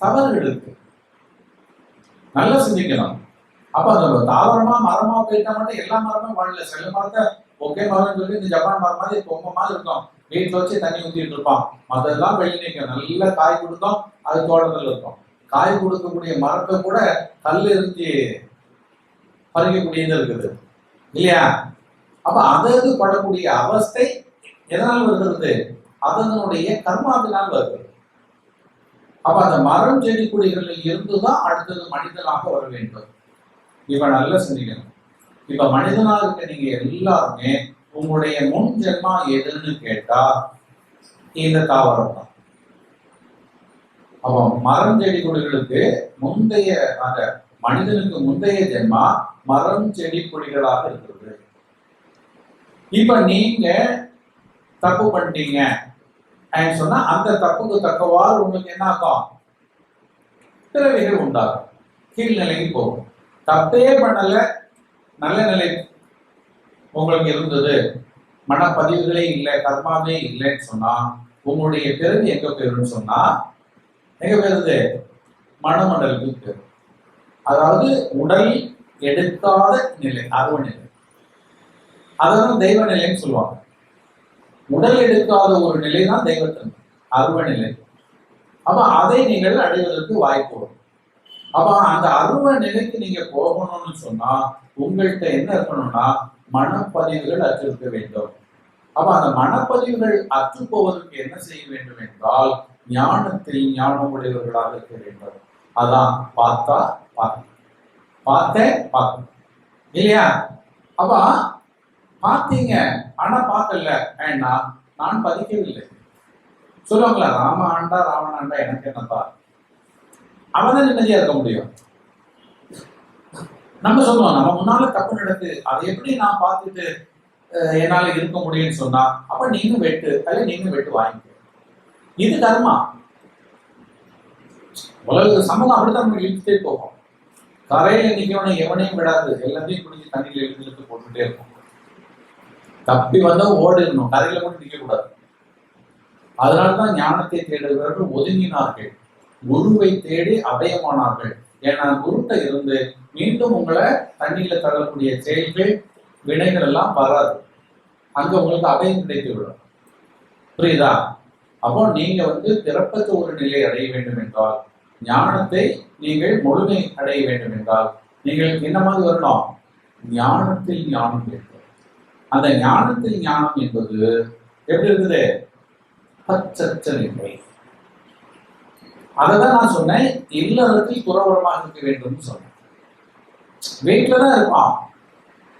தவறுகள் இருக்கு. நல்லா சிந்திக்கணும். அப்ப அந்த தாவரமா மரமா போயிட்டா மட்டும் எல்லா மரமும் வாழல. சில மரத்தை ஒகே மரம் சொல்லி இந்த ஜப்பான் மரம் மாதிரி பொம்மை மாதிரி இருக்கும், வீட்டுல வச்சு தண்ணி ஊத்திட்டு இருப்பான். மற்றெல்லாம் வெளியே நிற்கும், நல்ல காய் கொடுக்கும், அது தோட்டத்துல இருக்கும். காய் கொடுக்கக்கூடிய மரத்தை கூட கல் எரிஞ்சு பறிக்கக்கூடியது இருக்குது இல்லையா? அப்ப அதற்கு படக்கூடிய அவஸ்தை எதனால் வருகிறது? அதனுடைய கர்மாவினால் வருகிறது. அப்ப அந்த மரம் செடி கொடிகளில் இருந்துதான் அடுத்தது மனிதனாக வர வேண்டும். இப்ப நல்லா சிந்திக்கணும். இப்ப மனிதனாக இருக்க நீங்க எல்லாருமே உங்களுடைய முன் ஜென்மா எதுன்னு கேட்டா இந்த தாவரம் தான். அப்போ மரம் செடி கொடிகளுக்கு முந்தைய அந்த மனிதனுக்கு முந்தைய ஜென்மா மரம் செடி கொடிகளாக இருக்கிறது. இப்ப நீங்க தப்பு பண்ணிட்டீங்க சொன்னா அந்த தப்புக்கு தக்கவாறு உங்களுக்கு என்ன ஆகும்? பிறவிகள் உண்டாகும், கீழ்நிலைக்கு போகும். தப்பே பண்ணல, நல்ல நிலை உங்களுக்கு இருந்தது, மனப்பதிவுகளே இல்லை, கர்மாவே இல்லைன்னு சொன்னா உங்களுடைய பிறவி எங்க போயிருன்னு சொன்னா எங்க போயிருது? மனமண்டலத்துக்கு பேர். அதாவது உடல் எடுக்காத நிலை, அருவ நிலை. அதான் தெய்வ நிலைன்னு சொல்லுவாங்க. உடல் எடுக்காத ஒரு நிலை தான் தெய்வத்தன்மை, அருவ நிலை. அப்ப அதை நீங்கள் அடைவதற்கு வாய்ப்பு வரும். அப்ப அந்த அருவ நிலைக்கு நீங்க போகணும்னு சொன்னா உங்கள்கிட்ட என்ன இருக்கணும்னா மனப்பதிவுகள் அற்றிருக்க வேண்டும். அப்ப அந்த மனப்பதிவுகள் அற்று போவதற்கு என்ன செய்ய வேண்டும் என்றால் ஞானத்தில் ஞானம் உடையவர்களாக இருக்க வேண்டும். அதான் பார்த்தா பார்த்தேன் இல்லையா? அப்ப பார்த்தீங்க ஆனா பார்க்கல, ஏன்னா நான் பதிக்கவில்லை. சொல்லுவாங்களா, ராம ஆண்டா ராவண ஆண்டா எனக்கு என்னப்பா, அவன் நிம்மதியா இருக்க முடியும். நம்ம சொல்லுவோம் நம்ம முன்னால தப்பு நடக்கு, அதை எப்படி நான் பார்த்துட்டு என்னால இருக்க முடியும்னு சொன்னா அப்ப நீங்க வெட்டு அல்ல நீங்க வெட்டு வாங்கிக்க. இது கர்மா. உலக சமூகம் அப்படித்தான் நம்ம இழுத்துட்டே போகும். கரையில நிக்கவன எவனையும் விடாது, எல்லாத்தையும் குடிச்சு தண்ணியில இழுத்து போட்டுட்டே இருக்கும். தப்பி வந்தா ஓடிடணும், கரையில கூட நிக்க கூடாது. அதனால்தான் ஞானத்தை தேடுகிறவர்கள் ஒதுங்கினார்கள், குருவை தேடி அபயமானார்கள். ஏன்னா குருட்ட இருந்து மீண்டும் உங்களை தண்ணியில தள்ளக்கூடிய செயல்கள் வினைகள் எல்லாம் வராது, அங்க உங்களுக்கு அபயம் கிடைத்து விடும். புரியுதா? அப்போ நீங்க பிறப்பற்ற ஒரு நிலை அடைய வேண்டும் என்றால், ஞானத்தை நீங்கள் முழுமை அடைய வேண்டும் என்றால் நீங்கள் என்ன மாதிரி வரணும்? ஞானத்தில் ஞானம் வேண்டும். அந்த ஞானத்தில் ஞானம் என்பது எப்படி இருக்குது? பச்சற்ற நிலை. அததான் நான் சொன்னேன், இல்லறத்தில் துறவரமாக இருக்க வேண்டும் சொன்னேன். வீட்டுலதான் இருப்பான்,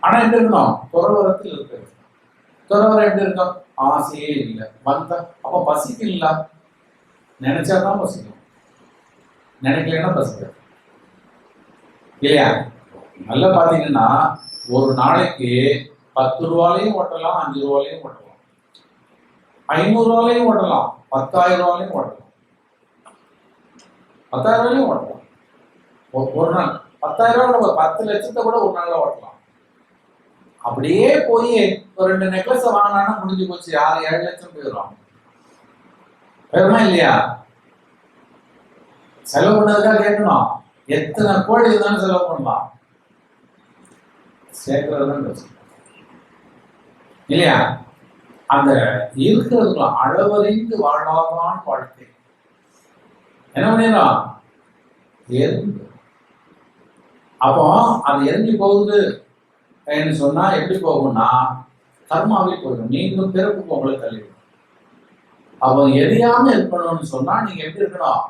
ஆனா எப்படி இருக்கணும்? துறவரத்தில் இருக்கு. துறவரம் எப்படி இருக்கும்? ஆசையே இல்லை, வந்த அப்ப பசிக்கல, நினைச்சாதான் பசிக்கும், நினைக்கலன்னா பசிக்க இல்லையா? நல்லா பாத்தீங்கன்னா ஒரு நாளைக்கு 10 ரூபாலையும் ஓட்டலாம், 5 ரூபாலையும் ஓட்டலாம், 500 ரூபாலையும் ஓட்டலாம், 10,000 ரூபாலையும் ஓட்டலாம், 10,000 ரூபாயும் ஓட்டலாம். ஒரு நாள் 10,000 ரூபாய் 10 லட்சத்தை கூட ஒரு நாள்ல ஓட்டலாம். அப்படியே போய் ஒரு 2 நெக்லஸ் வாங்கினா முடிஞ்சு போச்சு, 6-7 லட்சம் போயிடும். வேறுமா இல்லையா? செலவு பண்ணதுக்காக கேட்கணும், எத்தனை கோடி இருந்தாலும் செலவு பண்ணலாம், சேர்க்கிறதுதான் இல்லையா? அந்த இருக்கிறதுக்குள்ள அளவறிந்து வாழாதான் வாழ்க்கை. என்ன பண்ணிடலாம்? எரிஞ்சு. அப்போ அது எரிஞ்சு போகுது சொன்னா எப்படி போகும்னா கர்மாவே போயிடும், நீங்களும் பிறப்பு உங்களை தள்ளிடும். அப்போ எரியாம இருக்கணும்னு சொன்னா நீங்க எப்படி இருக்கணும்?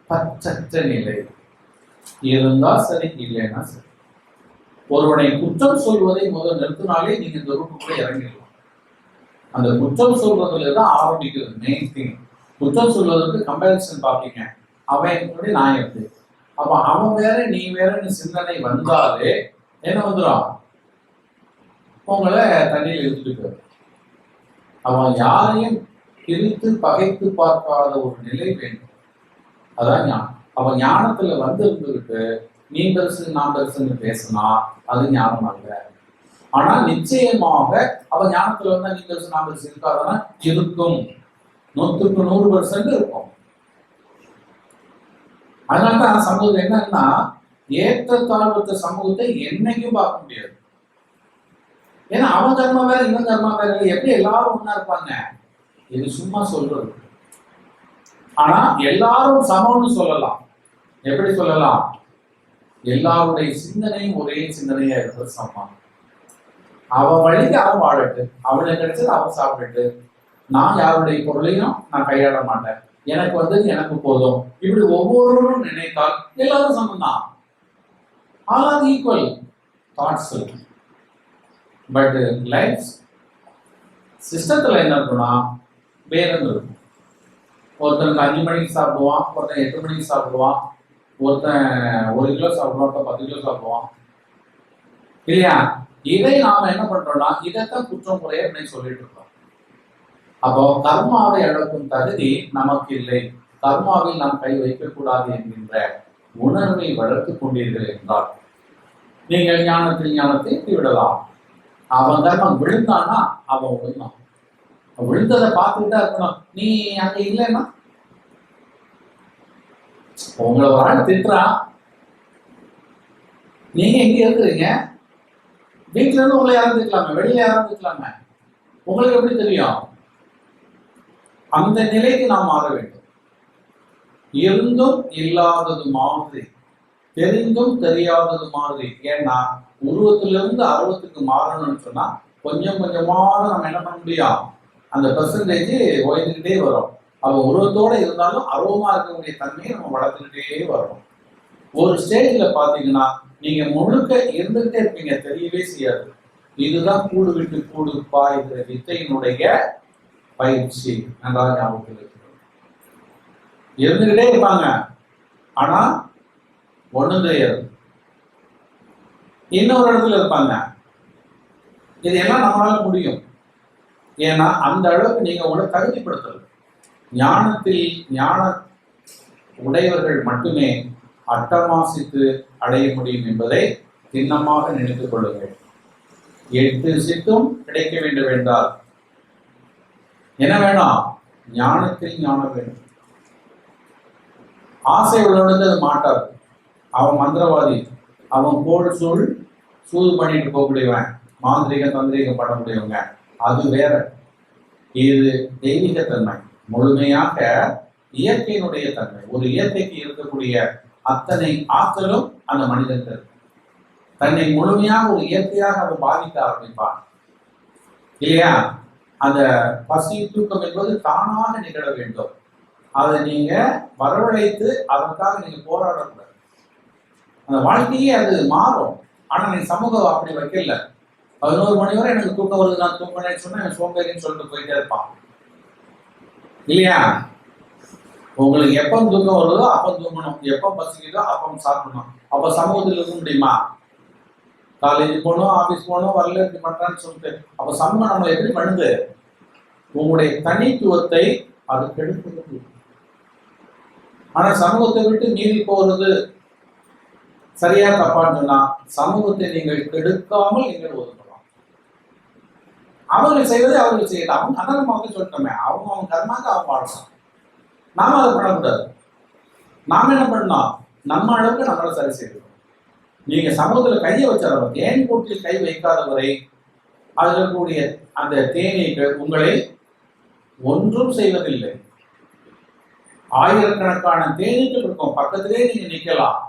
பச்சற்ற நிலை இருந்தா சரி, இல்லைன்னா சரி. ஒருவனை குற்றம் சொல்வதை முதல் நிறுத்தினாலே நீங்க இந்த ரூட்டுக்குள்ள இறங்கிடலாம். அந்த குற்றம் சொல்றதுல தான் ஆரம்பிக்கிறது மெயின் திங். குற்றம் சொல்வதற்கு கம்பேரிசன் பார்ப்பீங்க, அவன் எப்படி நான் எப்படி, அப்ப அவன் வேற நீ வேறன்னு சிந்தனை வந்தாலே என்ன வந்துடும்? உங்களை தண்ணியில் இழுத்துட்டு போயிடும். அவன் யாரையும் பிரித்து பகைத்து பார்க்காத ஒரு நிலை வேண்டும், அதான் ஞானம். அவன் ஞானத்துல இருந்துகிட்டு நீ பெருசு நான் பெருசுன்னு பேசினா அது ஞானம் அல்ல. ஆனா நிச்சயமாக அவன் ஞானத்துல நீ பெருசு நான் பெருசு இருக்காதானா இருக்கும், 100க்கு 100% இருக்கும். அதனாலதான் சமூகம் என்னன்னா ஏற்றத்தாழ்வற்ற சமூகத்தை என்னைக்கும் பார்க்க முடியாது. ஏன்னா அவன் கர்மா வேற இவன் கர்மா வேற, எப்படி எல்லாரும் ஒன்னா இருப்பாங்க? இது சும்மா சொல்றது. ஆனா எல்லாரும் சமம்னு சொல்லலாம். எப்படி சொல்லலாம்? எல்லாருடைய சிந்தனையும் ஒரே சிந்தனையா இருக்கிறது சமம். அவன் வழிக்கு அவன் வாழட்டு, அவனுக்கு கிடைச்சது அவன் சாப்பிட்டு, நான் யாருடைய பொருளையும் நான் கையாள மாட்டேன், எனக்கு எனக்கு போதும், இப்படி ஒவ்வொருவரும் நினைத்தால் எல்லாரும் சமம் தான். All are equal thoughts. But life சிஸ்டத்துல என்ன இருக்குன்னா பேரம் இருக்கும். ஒருத்தனுக்கு 5 மணிக்கு சாப்பிடுவான், ஒருத்தன் 8 மணிக்கு சாப்பிடுவான், ஒருத்தன் 1 கிலோ சாப்பிடுவான், ஒருத்தன் 10 கிலோ சாப்பிடுவான் இல்லையா? இதை நாம என்ன பண்றோம்னா இதைத்தான் குற்றம் குறைய சொல்லிட்டு இருக்கோம். அப்போ கர்மாவை அடக்கும் தகுதி நமக்கு இல்லை, கர்மாவில் நாம் கை வைக்கக்கூடாது என்கின்ற உணர்வை வளர்த்து கொண்டீர்கள் என்றால் நீங்கள் ஞானத்தில் ஞானத்தை விடலாம். அவன் கர்மம் விழுந்தானா அவன் விழுந்தான், விழுந்ததை பார்த்துக்கிட்டா இருக்கணும். நீ அங்க இல்லைன்னா உங்களை ஒரு ஆள் திட்டுறான், நீங்க எங்க இருக்கிறீங்க? வீட்டுல இருந்து உங்களை இறந்துக்கலாமே, வெளியில இறந்துக்கலாமே, உங்களுக்கு எப்படி தெரியும்? அந்த நிலைக்கு நாம் மாற வேண்டும். இருந்தும் இல்லாதது மாதிரி, தெரிந்தும் தெரியாதது மாதிரி. ஏன்னா உருவத்திலிருந்து அருவத்துக்கு மாறணும்னு சொன்னா கொஞ்சம் கொஞ்சமாக நம்ம என்ன பண்ண முடியும்? அந்த பெர்சன்டேஜ் உயர்ந்துக்கிட்டே வரும். அவன் உருவத்தோட இருந்தாலும் அருவமா இருக்கக்கூடிய தன்மையை நம்ம வளர்த்துக்கிட்டே வரணும். ஒரு ஸ்டேஜ்ல பாத்தீங்கன்னா நீங்க முழுக்க இருந்துகிட்டே இருப்பீங்க, தெரியவே செய்யாது. இதுதான் கூடு விட்டு கூடு பாய்கிற வித்தையினுடைய பயிற்சி. நன்றாக ஞாபகத்தில் இருந்துகிட்டே இருப்பாங்க, ஆனா ஒண்ணும் தெரியாது. இன்னொரு இடத்துல இருப்பாங்க. இது எல்லாம் நம்மளால முடியும். ஏன்னா அந்த அளவுக்கு நீங்க உங்களை தகுதிப்படுத்தல். ஞானத்தில் ஞான உடையவர்கள் மட்டுமே அட்டமாசித்து அடைய முடியும் என்பதை திண்ணமாக நினைத்துக் கொள்ளுங்கள். 8 சித்தும் கிடைக்க வேண்டும் என்றால் என்ன வேணும்? ஞானத்தில் ஞானம் வேண்டும். ஆசை உள்ளவனுக்கு அது மாட்டாது. அவன் மந்திரவாதி, அவன் கோல் சூது பண்ணிட்டு போகக்கூடியவன், மாந்திரிகம் தந்திரிகம் பண்ண முடியவங்க, அது வேற. இது தெய்வீகத்தன்மை, முழுமையாக இயற்கையினுடைய தன்மை. ஒரு இயற்கைக்கு இருக்கக்கூடிய அத்தனை ஆற்றலும் அந்த மனிதன் தன்னை முழுமையாக ஒரு இயற்கையாக அவன் பாதிக்க ஆரம்பிப்பான் இல்லையா? அந்த பசி தூக்கம் என்பது தானாக நிகழ வேண்டும். அதை நீங்க வரவழைத்து அதற்காக நீங்க போராடக்கூடாது. அந்த வாழ்க்கையே அது மாறும். ஆனா நீ சமூகம் அப்படி வைக்கல. 11 மணி வரை எனக்கு தூக்கம் வருது, நான் தூங்கினேன்னு சொன்னா என் சோம்பேறின்னு சொல்லிட்டு போயிட்டே இருப்பான் இல்லையா? உங்களுக்கு எப்போ தூக்கம் வருதோ அப்போ தூங்கணும், எப்போ பசிக்குதோ அப்போ சாப்பிடணும். அப்போ சமூகத்தில் இருக்க முடியுமா? காலேஜ் போகணும், ஆஃபீஸ் போகணும், வரல இப்படி பண்றான்னு சொல்லிட்டு அப்போ சமூகம் நம்மளை எப்படி பண்ணுது? உங்களுடைய தனித்துவத்தை அது கெடுக்கிறது. ஆனா சமூகத்தை விட்டு மீறி போறது சரியா தப்பான்னு சொன்னா சமூகத்தை நீங்கள் கெடுக்காமல் நீங்கள் ஒதுக்கலாம். அவர்கள் செய்வதை அவர்கள் செய்யலாம். அவங்க அதான் நம்ம வந்து சொல்லிட்டோமே, அவங்க கர்மாக்கு அவங்க வாழலாம். நாம அதை பண்ணக்கூடாது. நாம என்ன பண்ணோம்? நம்ம அளவுக்கு நம்மளை சரி செய்யணும். நீங்க சமூகத்துல கையை வச்சாலும் தேன் கூட்டில் கை வைக்காதவரை அதில் இருக்கக்கூடிய அந்த தேனீக்கள் உங்களை ஒன்றும் செய்வதில்லை. ஆயிரக்கணக்கான தேனீக்கள் இருக்கும், பக்கத்திலே நீங்க நிக்கலாம்,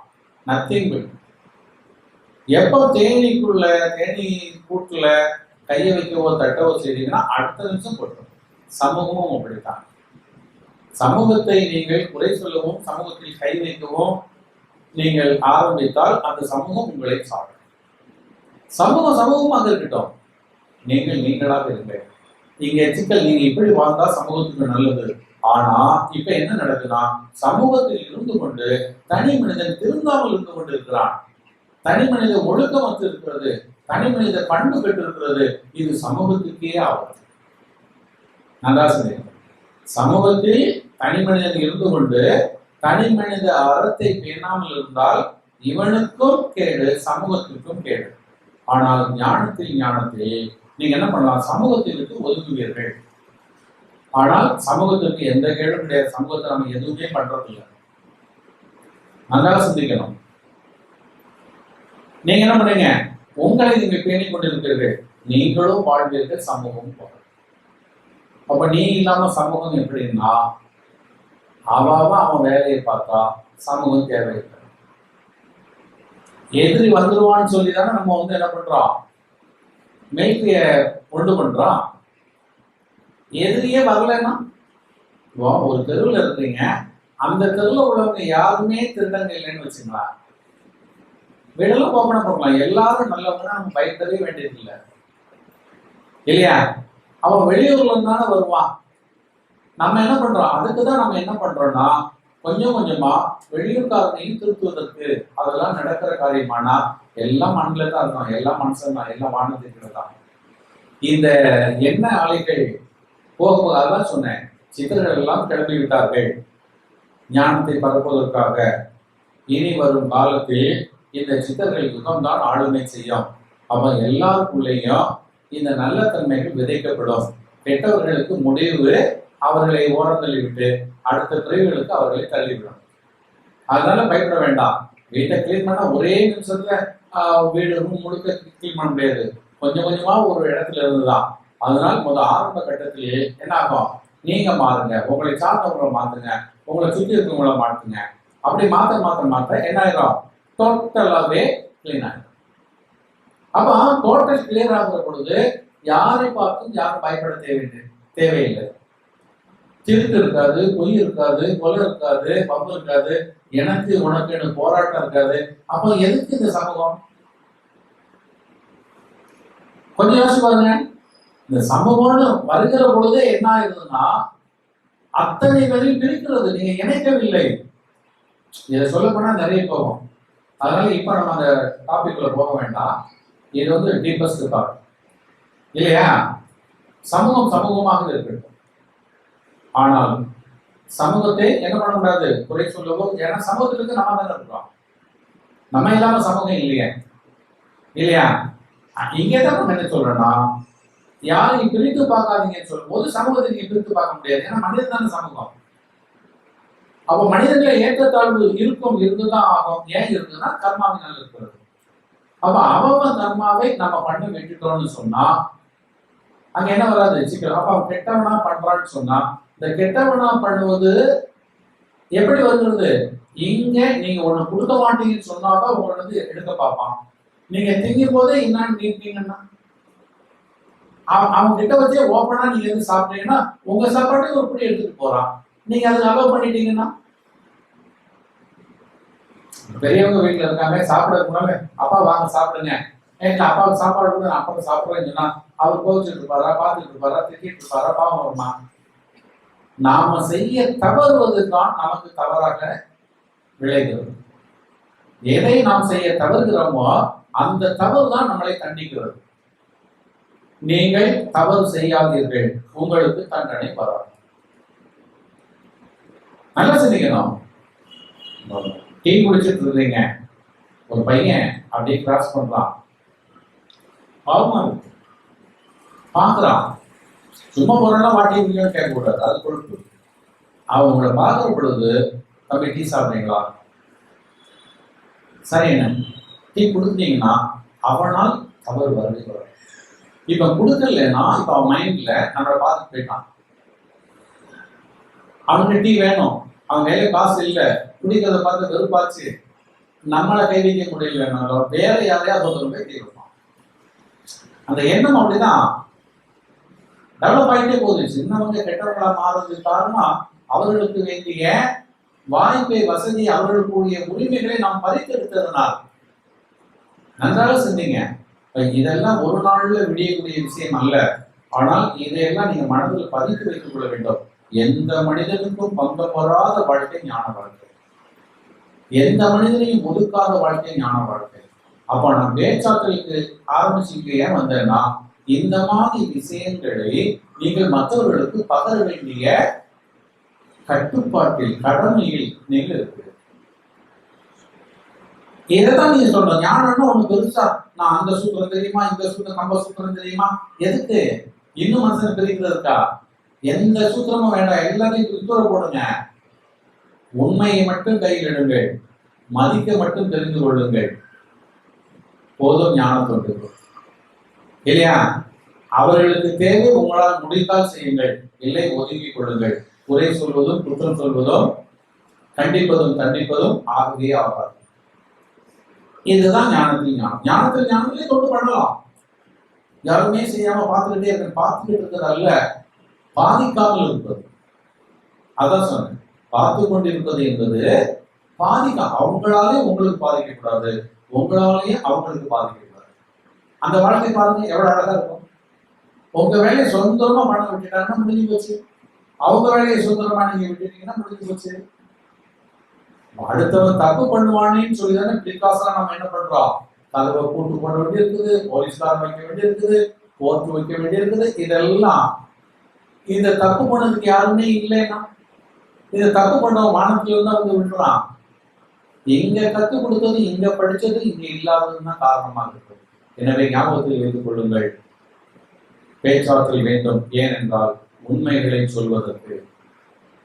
நத்திங். எப்போ தேனீக்குள்ள தேனீ கூட்டுல கையை வைக்கவோ தட்டவோ செய்தீங்கன்னா அடுத்த நிமிஷம் போட்டோம். சமூகமும் அப்படித்தான். சமூகத்தை நீங்கள் குறை சொல்லவும் சமூகத்தில் கை வைக்கவும் நீங்கள் ஆரம்பித்தால் அந்த சமூகம் உங்களை சாடும். சமூகம் அங்க இருக்கட்டும், நீங்கள் நீங்களாக இருங்க. இங்க சிக்கல், நீங்க இப்படி வாழ்ந்தா சமூகத்துக்கு நல்லது. ஆனா இப்ப என்ன நடக்குதுன்னா சமூகத்தில் இருந்து கொண்டு தனி மனிதன் திருந்தாமல் இருந்து கொண்டு இருக்கிறான். தனி மனித ஒழுக்கமற்று இருக்கிறது, தனி மனித பண்பு பெற்று இருக்கிறது. இது சமூகத்துக்கே ஆகும். நல்லா சொல்லுங்க. சமூகத்தில் தனி மனிதன் இருந்து கொண்டு தனி மனித அறத்தை பேணாமல் இருந்தால் இவனுக்கும் கேடு, சமூகத்திற்கும் கேடு. ஆனால் ஞானத்தில் நீங்க என்ன பண்ணலாம்? சமூகத்தை விட்டு ஒதுங்குவீர்கள். ஆனால் சமூகத்திற்கு எந்த கேடும் கிடையாது. சமூகத்தை நம்ம எதுவுமே பண்றதில்லை. நல்லா சிந்திக்கணும். நீங்க என்ன பண்ணீங்க? உங்களை நீங்க பேணிக் கொண்டிருக்கிறீர்கள், நீங்களும் வாழ்வீர்கள், சமூகமும் போகும். அப்ப நீ இல்லாம சமூகம் எப்படின்னா அவன் வேலையை பார்த்தா சமூகம் தேவையில்லை. எதிரி வந்துருவான்னு சொல்லிதானே நம்ம வந்து என்ன பண்றோம்? மிலிட்டரிய கொண்டு பண்றோம். எதிரியே வரலன்னா ஒரு தெருவில் இருக்கிறீங்க, அந்த தெருவில் உள்ளவங்க யாருமே திருடங்க இல்லைன்னு வச்சுங்களா, வீடெல்லாம் ஓப்பனா பண்ணலாம், எல்லாரும் நல்லவங்க, நம்ம பயப்படவே வேண்டியது இல்லை இல்லையா? அவன் வெளியூர்ல இருந்தானே வருவான். நம்ம என்ன பண்றோம்? அதுக்குதான் நம்ம என்ன பண்றோம்னா கொஞ்சம் கொஞ்சமா வெளியூர்காரனையும் திருத்துவதற்கு அதெல்லாம் நடக்கிற காரியமானா எல்லாம் மண்ணில தான் இருக்கும், எல்லாம் மனுஷன் தான், எல்லாம் வானத்துக்கு தான். இந்த எண்ணெய் ஆலைகள் போகும்போது அதான் சொன்னேன், சித்தர்கள் எல்லாம் கிளம்பி விட்டார்கள் ஞானத்தை பரப்புவதற்காக. இனி வரும் காலத்தில் இந்த சித்தர்கள் யுகம்தான் ஆளுமை செய்யும். அப்ப எல்லாருக்குள்ளேயும் இந்த நல்ல தன்மைகள் விதைக்கப்படும். கெட்டவர்களுக்கு முடிவு அவர்களை ஓரந்தள்ளி விட்டு அடுத்த பிரிவுகளுக்கு அவர்களை தள்ளிவிடும். அதனால பயப்பட வேண்டாம். வீட்டை கிளீன் பண்ணா ஒரே நிமிஷத்துல வீடு ரூம் முழுக்க கிளீன் பண்ண முடியாது. கொஞ்சம் கொஞ்சமா ஒரு இடத்துல இருந்துதான். அதனால முதல் ஆரம்ப கட்டத்திலேயே என்ன ஆகும், நீங்க மாறுங்க, உங்களை சார்ந்தவங்களை மாத்துங்க, உங்களை சுற்றி இருக்கவங்களை மாத்துங்க. அப்படி மாத்த என்ன ஆயிரும், டோட்டலாவே கிளீன் ஆயிடும். அப்ப டோட்டல் கிளியர் ஆகிற பொழுது யாரை பார்த்தும் யாரும் பயப்பட தேவையில்லை. திருட்டு இருக்காது, பொய் இருக்காது, கொலை இருக்காது, பம்பு இருக்காது, எனக்கு உனக்கு போராட்டம் இருக்காது. அப்போ எதுக்கு இந்த சமூகம்? கொஞ்சம் யோசிச்சு பாருங்க. இந்த சமூகம்னு வருகிற பொழுதே என்ன ஆயிருதுன்னா அத்தனை பேரையும் பிரிக்கிறது, நீங்க இணைக்கவில்லை. இதை சொல்ல போனா நிறைய போகும். அதனால இப்ப நம்ம அந்த டாபிக்ல போக வேண்டாம். இது வந்து டீப்பஸ்ட் தாட் இல்லையா? சமூகம் சமூகமாக இருக்கட்டும். ஆனால் சமூகத்தை என்ன பண்ண கூடாது, குறை சொல்லவோ. ஏன்னா சமூகத்துக்கு நம்ம தானே இருக்கிறோம், நம்ம இல்லாம சமூகம் இல்லையா? இல்லையா? இங்கேதான் நம்ம என்ன சொல்றோம்னா, யாரையும் பிரித்து பார்க்காதீங்கன்னு சொல்லும் போது சமூகத்தை நீங்க பிரித்து பார்க்க முடியாது. ஏன்னா மனிதன் தானே சமூகம். அப்ப மனிதர்களை ஏற்றத்தாழ்வு இருக்கும், இருந்துதான் ஆகும். ஏன் இருக்குன்னா கர்மாவினால் இருக்கிறது. அப்ப அவன் கர்மாவை நம்ம பண்ண விட்டுட்டோம்னு சொன்னா அங்க என்ன வராது, சிக்கல். அப்ப அவன் கெட்டவனா பண்றான்னு சொன்னா இந்த கெட்டவனா பண்ணுவது எப்படி வருகிறது? இங்க நீங்க ஒண்ணு கொடுக்க மாட்டீங்கன்னு சொன்னாதான் உங்களை வந்து எடுக்க பார்ப்பான். நீங்க திங்கும் போதே என்னன்னு நீட்டீங்கன்னா அவன் கிட்ட வச்சே ஓப்பனா நீங்க எது சாப்பிட்டீங்கன்னா உங்க சாப்பாட்டையும் ஒரு படி எடுத்துட்டு போறான். நீங்க அதை அலோவ் பண்ணிட்டீங்கன்னா, பெரியவங்க வீட்டுல இருக்காங்க, சாப்பிடறதுக்கு முன்னால அப்பா வாங்க சாப்பிடுங்க, எங்க அப்பாவுக்கு சாப்பாடு கூட நான் அப்பா சாப்பிடுறேன்னு சொன்னா அவர் கோவிச்சுட்டு இருப்பாரா, பார்த்துட்டு இருப்பாரா, திட்டிட்டு இருப்பாரா, பாவம் வருமா? நாம செய்ய தவறுவதுதான் நமக்கு தவறாக விளைகிறது. எதை நாம் செய்ய தவறுகிறோமோ அந்த தவறு தான் நம்மளை தண்டிக்கிறது. நீங்கள் தவறு செய்யாதீர்கள், உங்களுக்கு தண்டனை வராது. நல்லா சிந்திக்கணும். டீ குடிச்சிட்டு இருந்தீங்க, ஒரு பையன் அப்படியே கிராஸ் பண்றான், பாவமா இருக்கு, பாக்குறான். சும்மா போறோம்னா வாட்டி கேட்க கூடாது, அது கொழுப்பு. அவங்கள பார்க்கிற பொழுது தம்பி டீ சாப்பிட்றீங்களா, சரி என்ன டீ கொடுத்தீங்கன்னா அவனால் தவறு வரவே வரும். இப்ப கொடுக்கலன்னா இப்ப அவன் மைண்ட்ல நம்மளை பார்த்துட்டு போயிட்டான். அவனுக்கு டீ வேணும், அவன் கையில காசு இல்லை, குடிக்கிறத பார்த்து வெறுப்பாச்சு, நம்மளை கை வைக்க முடியலன்னாலும் வேற யாரையாவது ஒருத்தர் போய் டீ கொடுப்பான். அந்த எண்ணம் அப்படிதான் டெவலப் ஆகிட்டே போகுது. சின்னவங்க கெட்டவர்களா மாறுறது காரணம் அவர்களுக்கு வேண்டிய வாய்ப்பை, வசதி, அவர்களுக்குரிய உரிமைகளை நாம் பறித்தெடுத்ததுனால். நன்றாக சிந்திங்க. இதெல்லாம் ஒரு நாள்ல விடியக்கூடிய விஷயம் அல்ல. ஆனால் இதையெல்லாம் நீங்க மனதில் பதித்து வைத்துக் கொள்ள வேண்டும். எந்த மனிதனுக்கும் பங்கம் வராத வாழ்க்கை ஞான வாழ்க்கை, எந்த மனிதனையும் ஒதுக்காத வாழ்க்கை ஞான வாழ்க்கை. அப்ப நான் பேச்சாற்றலுக்கு ஆரம்பிச்சுக்க ஏன் வந்தேன்னா, இந்த மாதிரி விஷயங்களை நீங்கள் மற்றவர்களுக்கு பகர வேண்டிய கட்டுப்பாட்டில், கடமையில் நீங்கள் இருக்கு. இதைதான் நீங்க சொல்ற ஞானம்னு ஒண்ணு பெருசா, நான் அந்த சூத்திரம் தெரியுமா, இந்த சூத்திரம், நம்ம சூத்திரம் தெரியுமா, எதுக்கு இன்னும் மனுஷன் பிரிக்கிறதுக்கா? எந்த சூத்திரமும் வேண்டாம், எல்லாத்தையும் சுத்தர போடுங்க. உண்மையை மட்டும் கையில் எடுங்கள், மதிக்க மட்டும் தெரிந்து கொள்ளுங்கள், போதும் ஞானத்தொண்டு. இல்லையா? அவர்களுக்கு தேவை, உங்களால் முடிந்தால் செய்யுங்கள், இல்லை ஒதுக்கிக் கொள்ளுங்கள். குறை சொல்வதும் குற்றம் சொல்வதும் கண்டிப்பதும் தண்டிப்பதும் ஆகவே ஆகாது. இதுதான் ஞானத்தில் ஞானம். ஞானத்தில் ஞானத்திலே தொண்டு பண்ணலாம். யாருமே செய்யாம பார்த்துக்கிட்டே இருக்க, பார்த்துக்கிட்டு இருக்கிறது அல்ல, பாதிக்காமல் இருப்பது. அதான் சொன்னேன், பார்த்து கொண்டிருப்பது என்பது பாதிக்க, அவங்களாலே உங்களுக்கு பாதிக்கக்கூடாது, உங்களாலேயே அவங்களுக்கு பாதிக்கக்கூடாது. அந்த வாழ்க்கை பாருங்க எவ்வளவு அழகா இருக்கும். உங்க வேலையை சொந்தமா பண்ண விட்டுட்டாங்கன்னா முடிஞ்சு போச்சு. அவங்க வேலையை சுதந்திரமா நீங்க விட்டுட்டீங்கன்னா முடிஞ்சு போச்சு. அடுத்தவன் தப்பு பண்ணுவானேன்னு சொல்லிதானே பிரிகாஷனா நம்ம என்ன பண்றோம், கதவை கூட்டு போட வேண்டி இருக்குது, போலீஸ்காரன் வைக்க வேண்டி இருக்குது, கோர்ட் வைக்க வேண்டி இருக்குது. இதெல்லாம் இந்த தப்பு பண்ணதுக்கு யாருமே இல்லைன்னா, இந்த தப்பு பண்ணவன் வானத்துல இருந்தா வந்து விட்டுறான். இங்க கற்றுக் கொடுத்தது, இங்க படிச்சது, இங்க இல்லாததுதான் காரணமாக இருக்கு. எனவே ஞாபகத்தில் வைத்துக் கொள்ளுங்கள், பேச்சாற்றல் வேண்டும். ஏனென்றால் உண்மைகளை சொல்வதற்கு,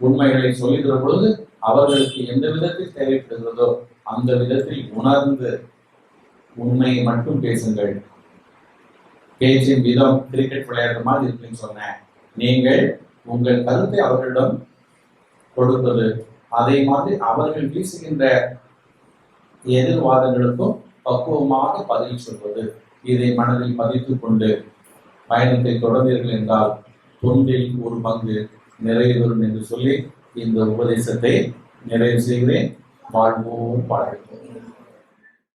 உண்மைகளை சொல்லுகிற பொழுது அவர்களுக்கு எந்த விதத்தில் தேவைப்படுகிறதோ அந்த விதத்தில் உணர்ந்து உண்மையை மட்டும் பேசுங்கள். பேச்சின் விதம் கிரிக்கெட் விளையாடுற மாதிரி இருக்குன்னு சொன்னேன். நீங்கள் உங்கள் கருத்தை அவர்களிடம் கொடுப்பது, அதே மாதிரி அவர்கள் வீசுகின்ற எதிர்வாதங்களுக்கும் பக்குவமாக பதில் சொல்வது, இதை மனதில் பதித்துக் கொண்டு பயணத்தை தொடர்ந்தீர்கள் என்றால் தொண்டில் ஒரு பங்கு நிறைவேறும் என்று சொல்லி இந்த உபதேசத்தை நிறைவு செய்கிறேன். வாழ்வோம் வாழ்வோம்.